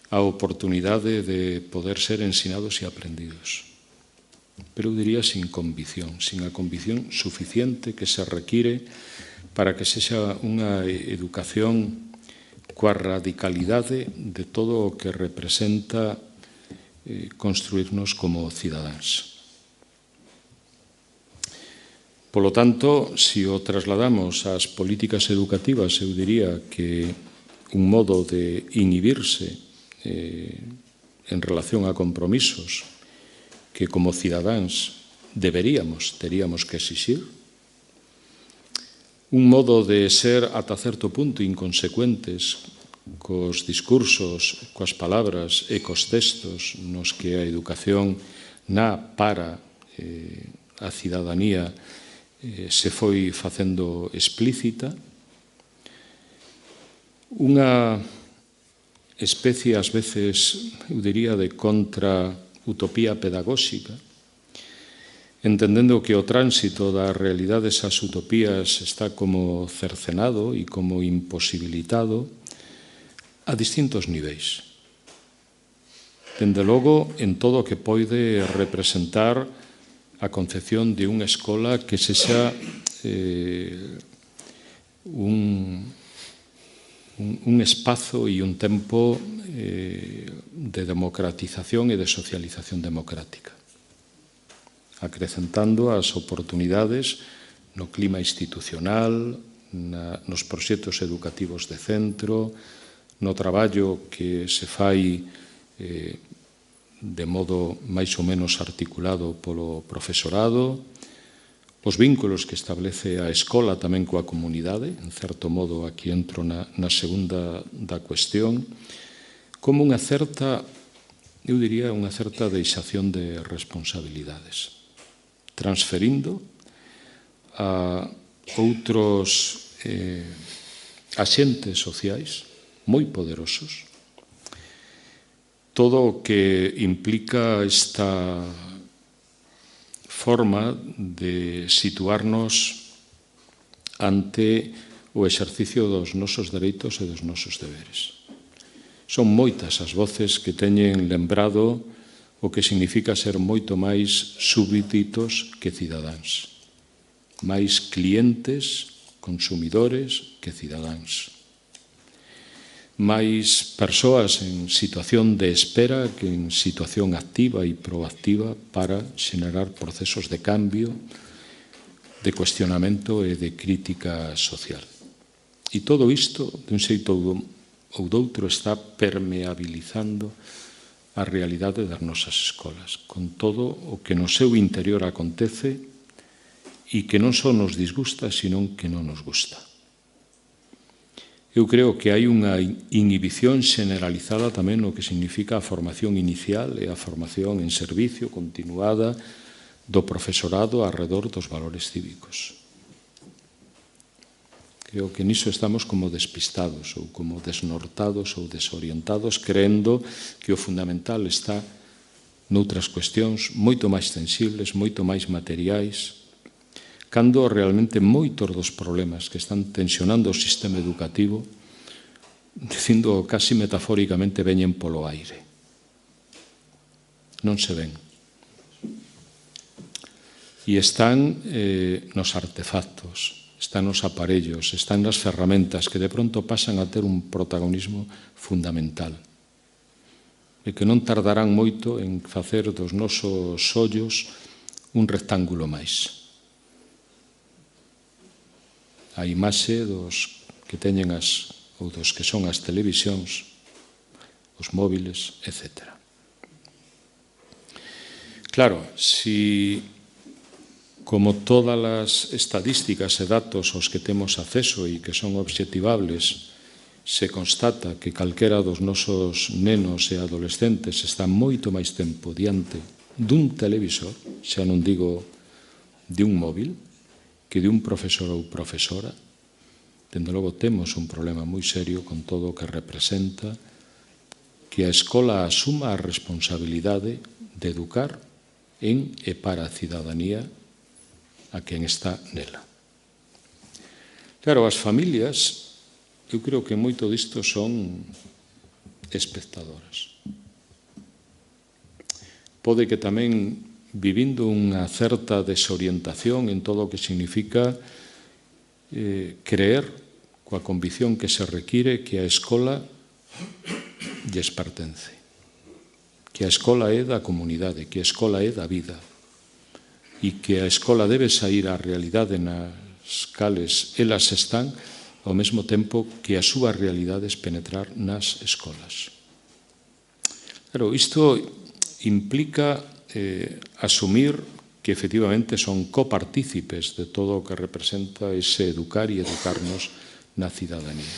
a oportunidade de poder ser ensinados e aprendidos. Pero eu diría sin convicción, sin a convicción suficiente que se require para que sexa unha educación coa radicalidade de todo o que representa construirnos como cidadáns. Polo tanto, se o trasladamos ás políticas educativas, eu diría que un modo de inhibirse en relación a compromisos que como cidadáns teríamos que exixir, un modo de ser ata certo punto inconsecuentes cos discursos, coas palabras e cos textos nos que a educación para a cidadanía se foi facendo explícita, unha especie, ás veces, eu diría, de contra-utopía pedagóxica, entendendo que o tránsito das realidades ás utopías está como cercenado e como imposibilitado a distintos niveis. Dende logo, en todo o que pode representar a concepción de unha escola que sexa un espazo e un tempo de democratización e de socialización democrática, acrecentando as oportunidades no clima institucional, nos proxectos educativos de centro, no traballo que se fai de modo máis ou menos articulado polo profesorado, os vínculos que establece a escola tamén coa comunidade, en certo modo aquí entro na segunda da cuestión, como unha certa, eu diría, unha certa deixación de responsabilidades, transferindo a outros axentes sociais moi poderosos todo o que implica esta forma de situarnos ante o exercicio dos nosos dereitos e dos nosos deberes. Son moitas as voces que teñen lembrado o que significa ser moito máis súbditos que cidadáns, máis clientes, consumidores que cidadáns, máis persoas en situación de espera que en situación activa e proactiva para xenerar procesos de cambio, de cuestionamento e de crítica social. E todo isto, de un xeito ou doutro, está permeabilizando a realidade das nosas escolas, con todo o que no seu interior acontece e que non só nos disgusta, sino que non nos gusta. Eu creo que hai unha inhibición generalizada tamén no que significa a formación inicial e a formación en servicio continuada do profesorado arredor dos valores cívicos. Creo que niso estamos como despistados ou como desnortados ou desorientados, creendo que o fundamental está noutras cuestións moito máis sensibles, moito máis materiais, cando realmente moitos dos problemas que están tensionando o sistema educativo, dicindo casi metafóricamente, veñen polo aire. Non se ven. E están nos artefactos, están nos aparellos, están nas ferramentas que de pronto pasan a ter un protagonismo fundamental e que non tardarán moito en facer dos nosos ollos un rectángulo máis. A imaxe dos que teñen ou dos que son as televisións, os móviles, etc. Claro, si como todas as estadísticas e datos aos que temos acceso e que son obxectivables, se constata que calquera dos nosos nenos e adolescentes está moito máis tempo diante dun televisor, xa non digo de un móvil, que de un profesor ou profesora, dende logo temos un problema moi serio con todo o que representa que a escola asuma a responsabilidade de educar en e para a cidadanía a quen está nela. Claro, as familias, eu creo que moito disto son espectadoras. Pode que tamén vivindo unha certa desorientación en todo o que significa creer coa convicción que se require que a escola lles pertence, que a escola é da comunidade, que a escola é da vida, e que a escola debe sair á realidade nas cales elas están, ao mesmo tempo que as súas realidades penetrar nas escolas. Claro, isto implica asumir que efectivamente son copartícipes de todo o que representa ese educar e educarnos na cidadanía.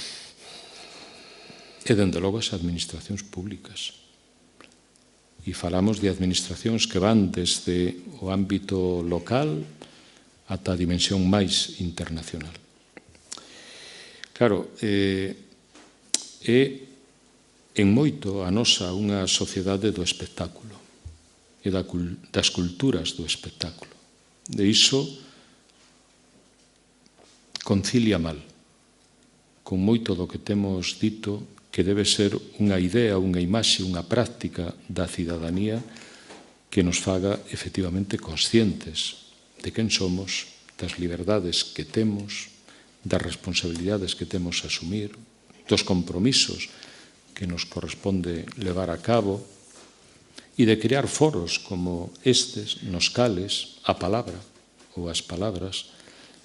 E, dende logo, as administracións públicas. E falamos de administracións que van desde o ámbito local ata a dimensión máis internacional. Claro, é en moito a nosa unha sociedade do espectáculo e das culturas do espectáculo. De iso concilia mal con moito do que temos dito que debe ser unha idea, unha imaxe, unha práctica da cidadanía que nos faga efectivamente conscientes de quen somos, das liberdades que temos, das responsabilidades que temos a asumir, dos compromisos que nos corresponde levar a cabo e de crear foros como estes nos cales a palabra ou as palabras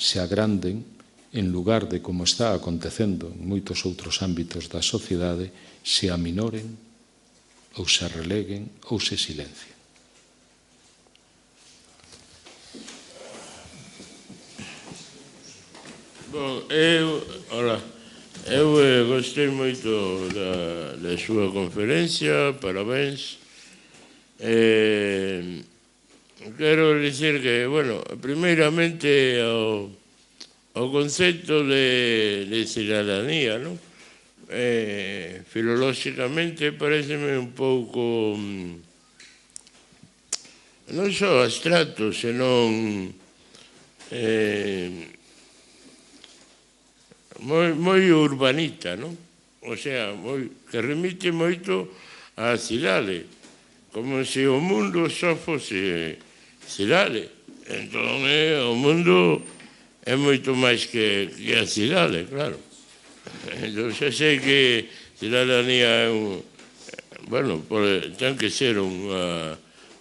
se agranden en lugar de, como está acontecendo en moitos outros ámbitos da sociedade, se aminoren ou se releguen ou se silencien. Bom, eu gostei moito da súa conferencia, parabéns. Quero dicir que, bueno, primeiramente o concepto de cidadanía, non? Filolóxicamente pareceme un pouco non só abstracto, senón moi urbanita, non? O sea, que remite moito á cidade, como se o mundo só fose cidade. Entón, o mundo é moito máis que a cidade, claro. Entón, xa sei que cidadanía é bueno, ten que ser unha,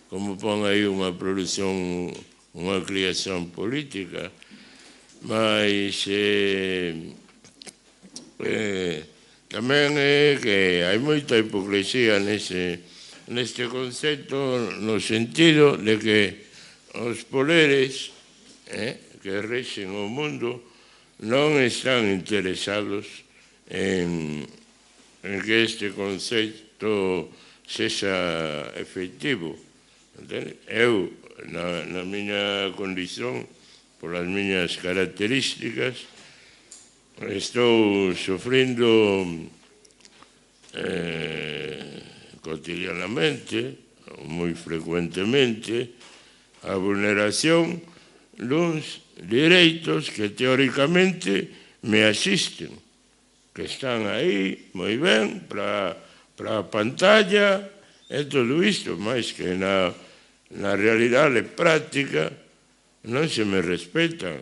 como pon aí, unha produción, unha creación política, mas tamén é que hai moita hipocresía neste concepto, no sentido de que os poderes que rexen o mundo non están interesados en que este concepto sexa efectivo. Eu, na miña condición, polas miñas características, estou sofrindo cotidianamente, moi frecuentemente, a vulneración duns direitos que teóricamente me asisten, que están aí moi ben para a pantalla e todo isto, máis que na realidade práctica non se me respetan.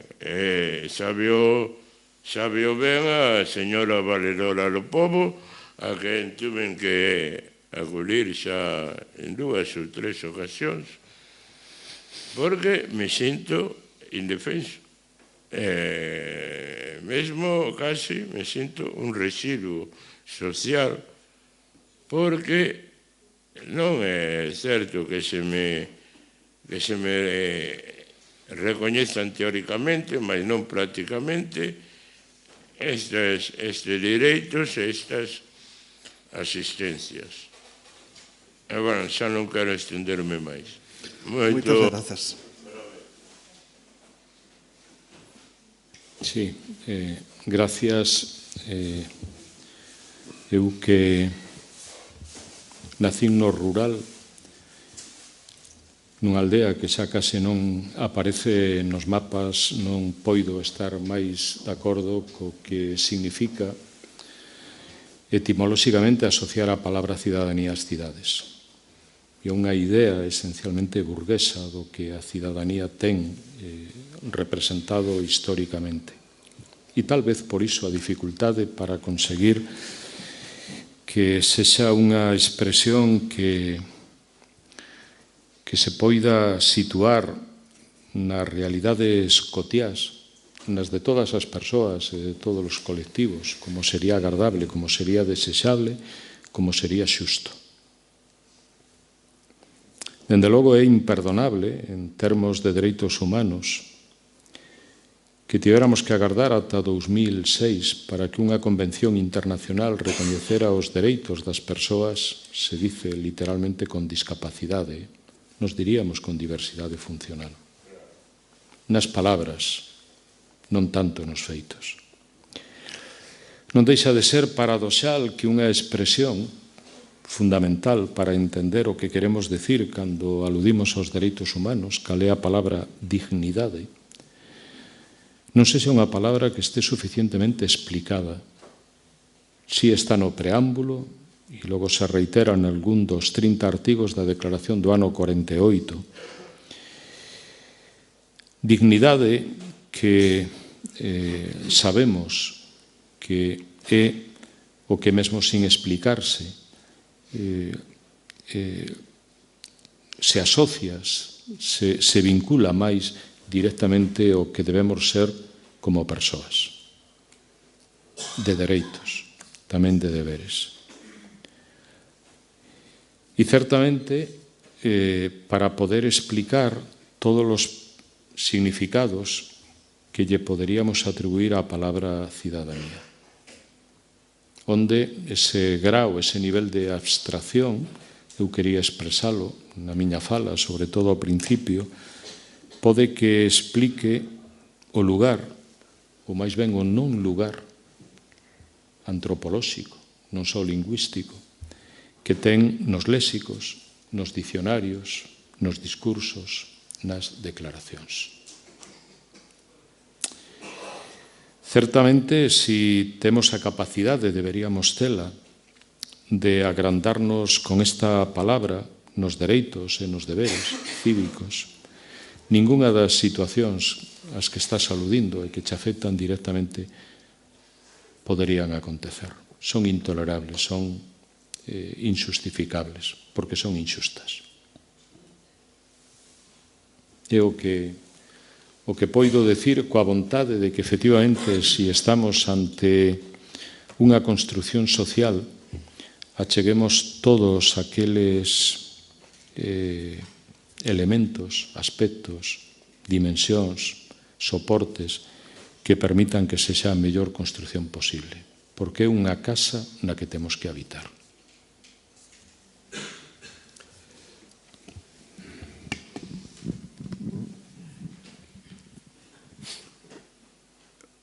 Sabio ben a señora valedora do pobo, a que tuven que acudir xa en 2 ou 3 ocasións, porque me sinto indefenso. Mesmo casi me sinto un residuo social, porque non é certo que se me recoñezan teóricamente, mas non prácticamente, estes direitos e estas asistencias. Bueno, xa non quero estenderme máis. Moitas grazas. Sí, gracias. Eu que nacín no rural, nunha aldea que xa case non aparece nos mapas, non poido estar máis de acordo co que significa etimolóxicamente asociar a palabra cidadanía ás cidades. E unha idea esencialmente burguesa do que a cidadanía ten representado históricamente. E tal vez por iso a dificultade para conseguir que sexa unha expresión que se poida situar nas realidades cotiás, nas de todas as persoas e de todos os colectivos, como sería agardable, como sería desexable, como sería xusto. Dende logo é imperdonable, en termos de dereitos humanos, que tivéramos que agardar ata 2006 para que unha convención internacional recoñecera os dereitos das persoas, se dice literalmente con discapacidade, nos diríamos con diversidade funcional. Nas palabras, non tanto nos feitos. Non deixa de ser paradoxal que unha expresión fundamental para entender o que queremos decir cando aludimos aos dereitos humanos, cal é a palabra dignidade, non sexa unha palabra que este suficientemente explicada. Si está no preámbulo e logo se reitera en algún dos 30 artigos da Declaración do ano 48. Dignidade que sabemos que é o que mesmo sin explicarse se asocias, se vincula máis directamente o que debemos ser como persoas, de dereitos, tamén de deberes. E certamente, para poder explicar todos os significados que lle poderíamos atribuir á palabra cidadanía, onde ese grau, ese nivel de abstracción, eu quería expresalo na miña fala, sobre todo ao principio, pode que explique o lugar, ou máis ben o non lugar antropolóxico, non só lingüístico, que ten nos léxicos, nos dicionarios, nos discursos, nas declaracións. Certamente, si temos a capacidade, deberíamos tela, de agrandarnos con esta palabra nos dereitos e nos deberes cívicos, ningunha das situacións as que estás aludindo e que te afectan directamente poderían acontecer. Son intolerables, son injustificables, porque son inxustas. É o que poido decir coa vontade de que efectivamente, se estamos ante unha construción social, acheguemos todos aqueles elementos, aspectos, dimensións, soportes que permitan que sexa a mellor construción posible, porque é unha casa na que temos que habitar.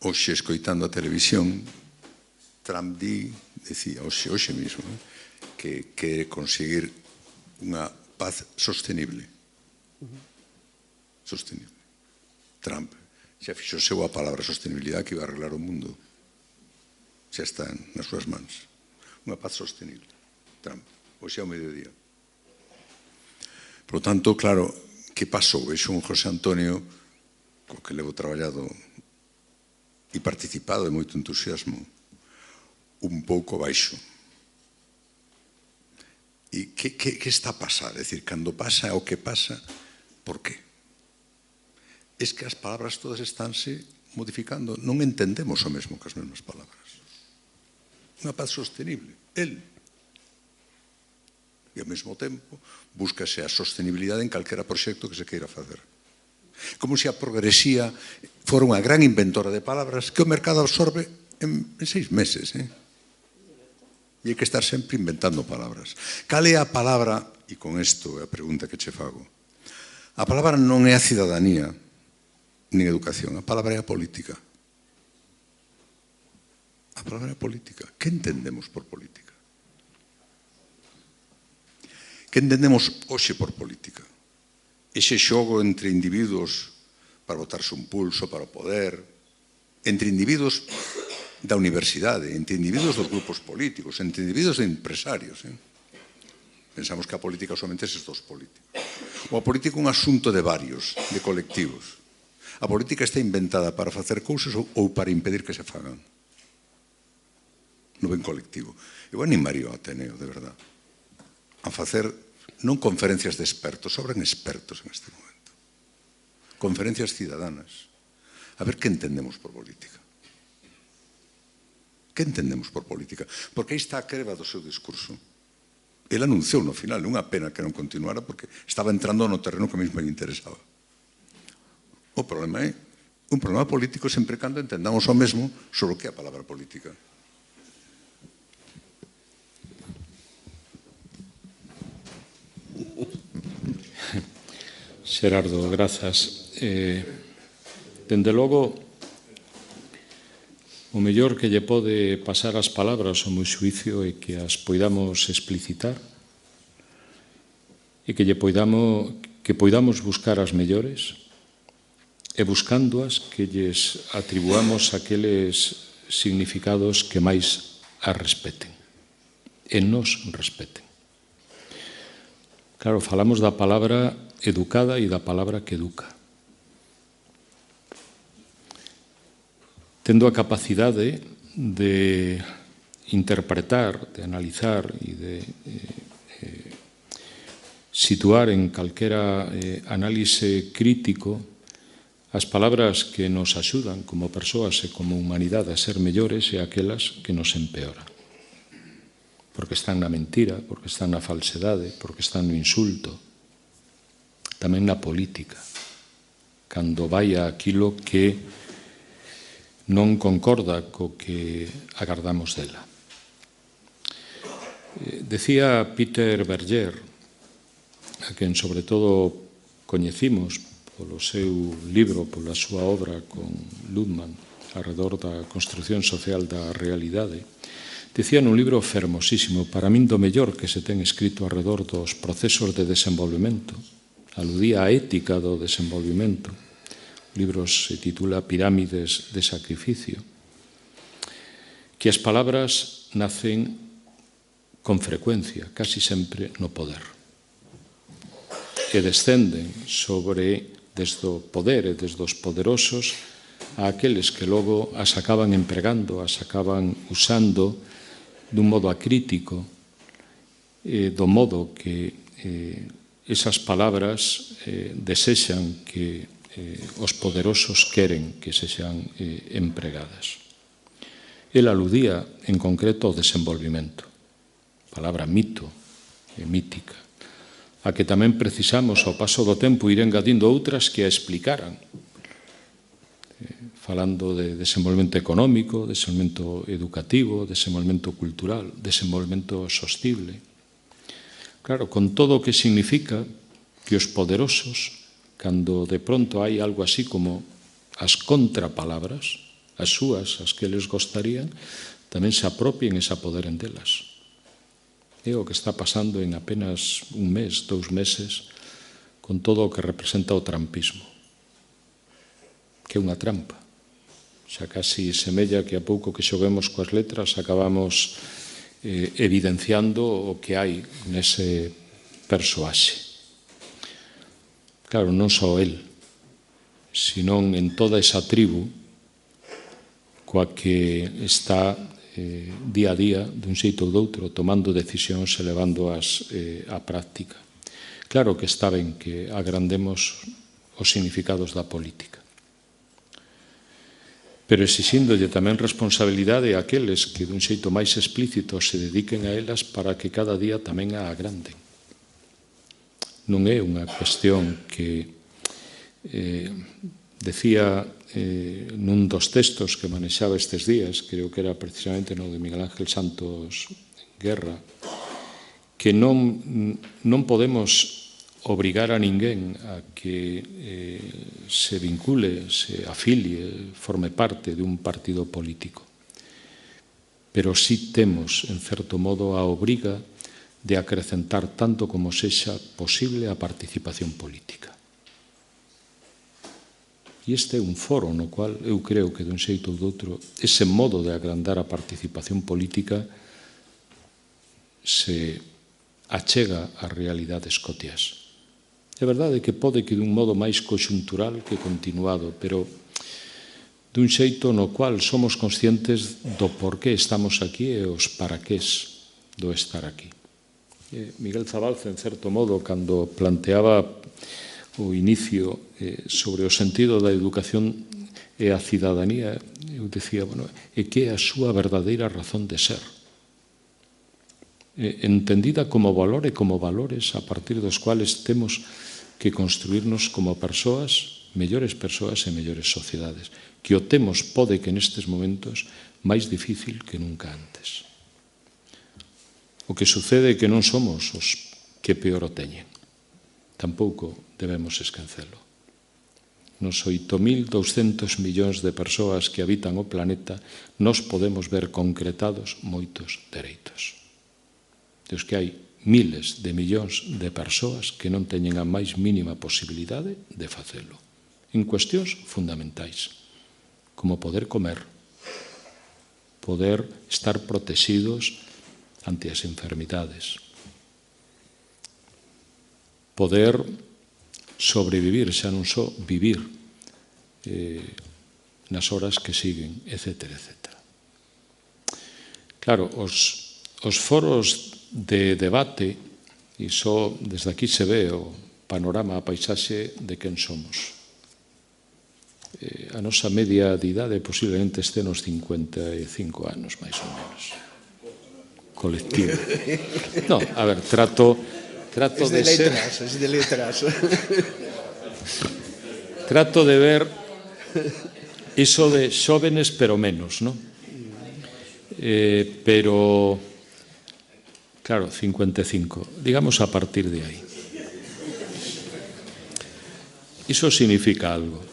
Hoxe, escoitando a televisión, Trump decía, hoxe mismo, que quere conseguir unha paz sostenible. Sostenible. Trump xa fixo seu a palabra sostenibilidade que iba a arreglar o mundo. Xa está nas súas mans. Unha paz sostenible. Trump. Hoxe ao mediodía. Por lo tanto, claro, que pasou? Vexo un José Antonio co que levo traballado e participado de moito entusiasmo un pouco baixo. E que está a pasar? É dicir, cando pasa o que pasa, por qué? Es que as palabras todas estánse modificando. Non entendemos o mesmo que as mesmas palabras. Unha paz sostenible. El. E ao mesmo tempo, búscase a sostenibilidade en calquera proxecto que se queira facer. Como se a progresía fora unha gran inventora de palabras que o mercado absorbe en 6 meses. E hai que estar sempre inventando palabras. Cal é a palabra, e con isto é a pregunta que che fago, a palabra non é a cidadanía, nin educación, a palabra é a política. A palabra é a política. Que entendemos por política? Que entendemos hoxe por política? Ese xogo entre individuos para botarse un pulso, para o poder, entre individuos da universidade, entre individuos dos grupos políticos, entre individuos de empresarios. Pensamos que a política somente é estes políticos. O a política é un asunto de varios, de colectivos. A política está inventada para facer cousas ou para impedir que se fagan. No ben colectivo. Eu animaría ao Ateneo, de verdade, a facer non conferencias de expertos, sobran expertos en este momento. conferencias ciudadanas, a ver que entendemos por política. Que entendemos por política? Porque aí está a creva do seu discurso. Ele anunciou no final, unha pena que non continuara porque estaba entrando no terreno que a mesmo lle interesaba. O problema é un problema político sempre cando entendamos o mesmo sobre o que é a palabra política. Xerardo, grazas. Dende logo, o mellor que lle pode pasar as palabras ao meu xuicio é que as poidamos explicitar e que poidamos buscar as mellores e buscándoas que lles atribuamos aqueles significados que máis as respeten e nos respeten. Claro, falamos da palabra educada e da palabra que educa. Tendo a capacidade de interpretar, de analizar e de situar en calquera análise crítico as palabras que nos axudan como persoas e como humanidade a ser mellores e aquelas que nos empeoran. Porque están na mentira, porque están na falsedade, porque están no insulto, tamén na política, cando vai a aquilo que non concorda co que agardamos dela. Decía Peter Berger, a quen sobre todo coñecimos polo seu libro, pola súa obra con Luhmann, alrededor da construción social da realidade, decía nun libro fermosísimo, para min do mellor que se ten escrito alrededor dos procesos de desenvolvemento, aludía á ética do desenvolvemento. O libro se titula Pirámides de Sacrificio, que as palabras nacen con frecuencia, casi sempre no poder, e descenden desde o poder e desde os poderosos a aqueles que logo as acaban empregando, as acaban usando dun modo acrítico, do modo que esas palabras desexan que os poderosos queren que sexan empregadas. El aludía en concreto ao desenvolvimento, palabra mito e mítica, a que tamén precisamos ao paso do tempo ir engadindo outras que a explicaran, falando de desenvolvemento económico, desenvolvemento educativo, desenvolvemento cultural, desenvolvemento sostible. Claro, con todo o que significa que os poderosos, cando de pronto hai algo así como as contrapalabras, as súas, as que eles gostarían, tamén se apropien e se apoderen delas. É o que está pasando en apenas un mes, 2 meses, con todo o que representa o trampismo, que é unha trampa. Xa casi semella que a pouco que xoguemos coas letras acabamos evidenciando o que hai nese persoaxe. Claro, non só el, senón en toda esa tribu coa que está día a día, dun xeito ou doutro, tomando decisións e levándoas á práctica. Claro que está ben que agrandemos os significados da política, pero exixíndolle tamén responsabilidade a aqueles que dun xeito máis explícito se dediquen a elas para que cada día tamén a agranden. Non é unha cuestión que decía nun dos textos que manexaba estes días, creo que era precisamente no de Miguel Ángel Santos Guerra, que non podemos obrigar a ninguén a que se vincule, se afilie, forme parte de un partido político. Pero sí temos, en certo modo, a obriga de acrecentar tanto como sexa posible a participación política. E este é un foro no cual eu creo que dun xeito ou doutro ese modo de agrandar a participación política se achega ás realidades cotiás. É verdade que pode que dun modo máis conxuntural que continuado, pero dun xeito no cual somos conscientes do por que estamos aquí e os paraqués do estar aquí. Miguel Zabalza, en certo modo, cando planteaba o inicio sobre o sentido da educación e a cidadanía, eu dicía, bueno, é que é a súa verdadeira razón de ser, entendida como valor e como valores a partir dos cuales temos que construirnos como persoas, mellores persoas e mellores sociedades, que o temos pode que nestes momentos máis difícil que nunca antes. O que sucede é que non somos os que peor o teñen. Tampouco debemos esquecelo. Nos 8.200 millóns de persoas que habitan o planeta, nos podemos ver concretados moitos dereitos. Dos que hai miles de millóns de persoas que non teñen a máis mínima posibilidade de facelo, en cuestións fundamentais, como poder comer, poder estar protegidos ante as enfermidades, poder sobrevivir, xa non só vivir nas horas que siguen, etc. Claro, os foros de debate, e só desde aquí se ve o panorama, a paisaxe de quen somos. A nosa media de idade posiblemente este nos 55 anos, máis ou menos. Colectivo. No, a ver, trato de ser... Es de letras. Trato de ver iso de xóvenes pero menos, non? Pero, claro, 55, digamos a partir de aí. Iso significa algo.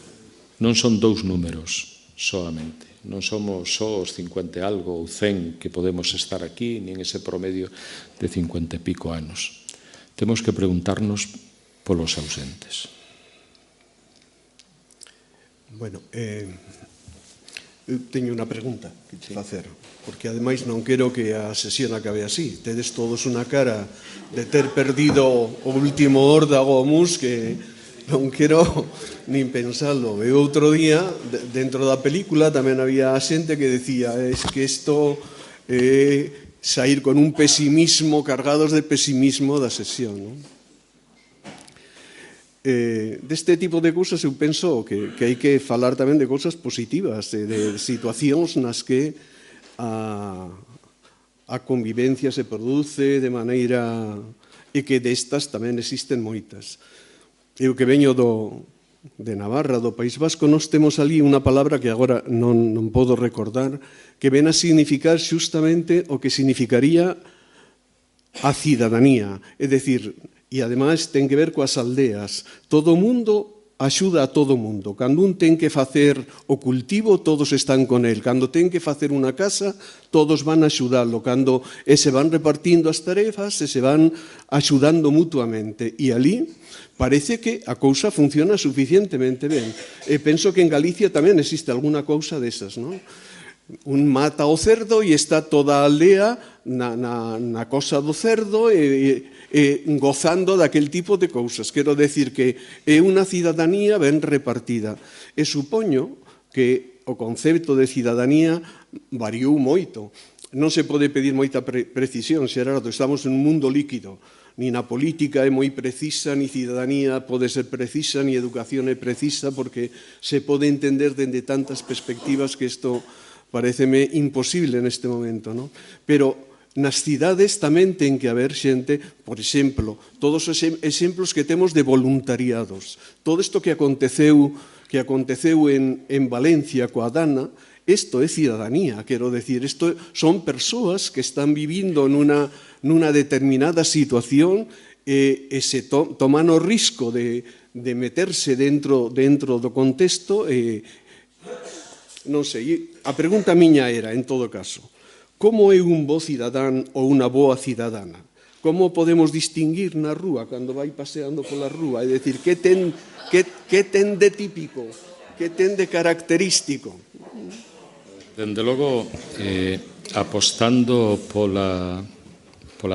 Non son dous números solamente. Non somos só os 50 e algo ou 100 que podemos estar aquí, nin ese promedio de 50 e pico anos. Temos que preguntarnos polos ausentes. Bueno, eu teño unha pregunta que te facer, porque ademais non quero que a sesión acabe así. Tedes todos unha cara de ter perdido o último órdago o mus que non quero nin pensalo. E outro día, dentro da película, tamén había xente que decía es que isto é sair con un pesimismo, cargados de pesimismo da sesión, non? Deste tipo de cousas eu penso que hai que falar tamén de cousas positivas, de situacións nas que a convivencia se produce de maneira e que destas tamén existen moitas. Eu que veño de Navarra, do País Vasco, nós temos ali unha palabra que agora non podo recordar, que ven a significar xustamente o que significaría a cidadanía, é dicir, e ademais ten que ver coas aldeas. Todo o mundo axuda a todo o mundo. Cando un ten que facer o cultivo, todos están con el. Cando ten que facer unha casa, todos van a axudalo. Cando se van repartindo as tarefas, se van axudando mutuamente. E ali parece que a cousa funciona suficientemente ben. E penso que en Galicia tamén existe alguna cousa desas, non? Un mata o cerdo e está toda a aldea na cosa do cerdo e gozando daquel tipo de cousas. Quero decir que é unha cidadanía ben repartida. E supoño que o concepto de cidadanía variou moito. Non se pode pedir moita precisión, Xerardo, estamos en un mundo líquido. Ni na política é moi precisa, ni cidadanía pode ser precisa, ni educación é precisa, porque se pode entender dende tantas perspectivas que isto pareceme imposible neste momento, non? Pero nas cidades tamén ten que haber xente, por exemplo, todos os exemplos que temos de voluntariados. Todo isto que aconteceu en Valencia coa Dana, isto é cidadanía, quero decir, isto son persoas que están vivindo nunha determinada situación e se toman o risco de meterse dentro do contexto e non sei, a pregunta miña era, en todo caso, como é un bo cidadán ou unha boa cidadana? Como podemos distinguir na rúa, cando vai paseando pola rúa? É dicir, que ten de típico, que ten de característico? Dende logo, apostando pola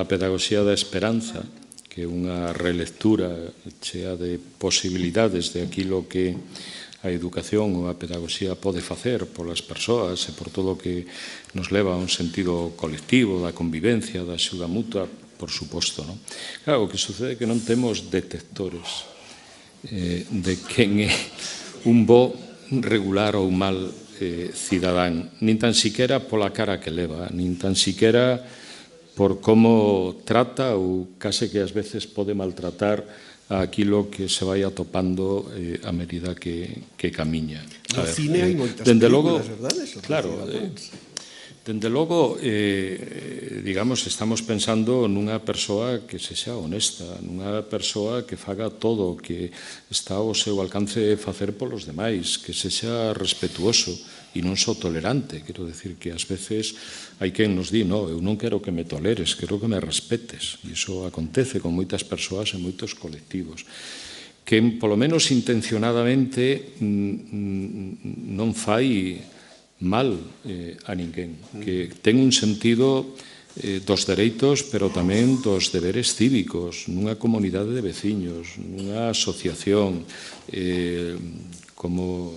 pedagogía da esperanza, que é unha relectura chea de posibilidades de aquilo que a educación ou a pedagogía pode facer polas persoas e por todo o que nos leva a un sentido colectivo, da convivencia, da axuda mutua, por suposto, non? Claro, o que sucede é que non temos detectores. de quen é un bo, regular ou mal cidadán, nin tan siquera pola cara que leva, nin tan siquera por como trata ou case que ás veces pode maltratar aquilo que se vai atopando a medida que camiña. No cine hai moitas películas, verdade? Claro, dende logo, digamos, estamos pensando nunha persoa que sexa honesta, nunha persoa que faga todo o que está ao seu alcance facer polos demais, que sexa respetuoso e non só tolerante. Quero decir que ás veces hai quen nos di, no, eu non quero que me toleres, quero que me respetes. E iso acontece con moitas persoas e moitos colectivos. Que, polo menos intencionadamente, non fai mal a ninguén, que ten un sentido dos dereitos, pero tamén dos deberes cívicos, nunha comunidade de veciños, nunha asociación, como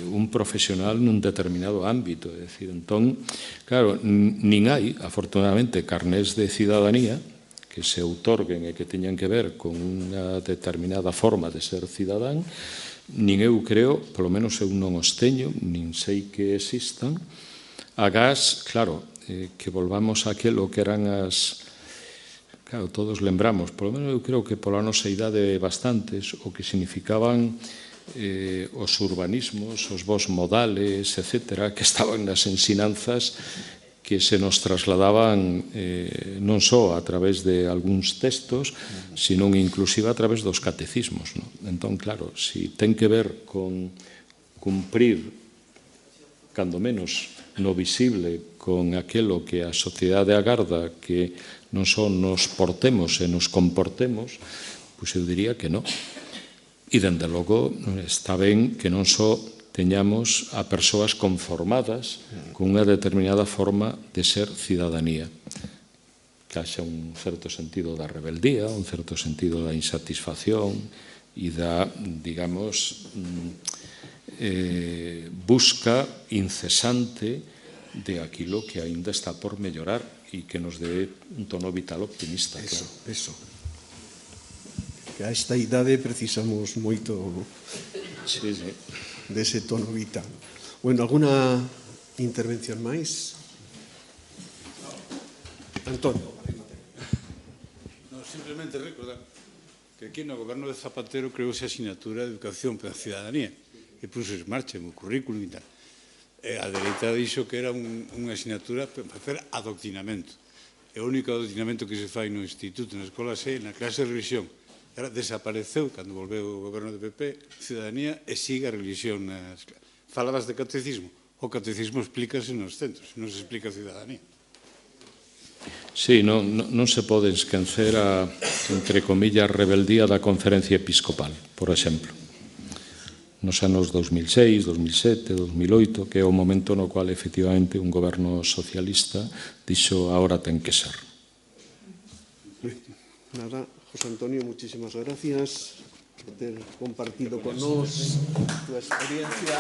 un profesional nun determinado ámbito. É dicir, entón, claro, nin hai, afortunadamente, carnés de cidadanía que se outorguen e que teñan que ver con unha determinada forma de ser cidadán, nin eu creo, polo menos eu non os teño, nin sei que existan. Agás, claro, que volvamos àquelo que eran as... Claro, todos lembramos, polo menos eu creo que pola nosa idade bastantes, o que significaban os urbanismos, os bons modales, etcétera, que estaban nas ensinanzas que se nos trasladaban non só a través de algúns textos, sino inclusive a través dos catecismos. Entón, claro, se ten que ver con cumprir, cando menos no visible, con aquilo que a sociedade agarda, que non só nos portemos e nos comportemos, pois eu diría que non. E, dende logo, está ben que non só teñamos a persoas conformadas con unha determinada forma de ser cidadanía. Que haxa un certo sentido da rebeldía, un certo sentido da insatisfacción e da, digamos, busca incesante de aquilo que aínda está por mellorar e que nos dé un tono vital optimista. Eso. Que a esta idade precisamos moito dese tono vital. Bueno, alguna intervención máis? Antonio. No, simplemente recordar que aquí no goberno de Zapatero creouse a asignatura de Educación para a Cidadanía e puso en marcha o currículum e tal. A dereita dixo que era unha asignatura para facer adoctrinamento. E o único adoctrinamento que se fai no instituto, na escola é na clase de religión. Desapareceu, cando volveu o goberno do PP, cidadanía, e sigue a religión nas clases. Falabas de catecismo. O catecismo explícase nos centros, non se explica a cidadanía. Sí, non se pode esquecer a, entre comillas, rebeldía da Conferencia Episcopal, por exemplo. Nos anos 2006, 2007, 2008, que é o momento no cual, efectivamente, un goberno socialista dixo, ahora ten que ser. Nada, José Antonio, muchísimas gracias por ter compartido con nos tu experiencia.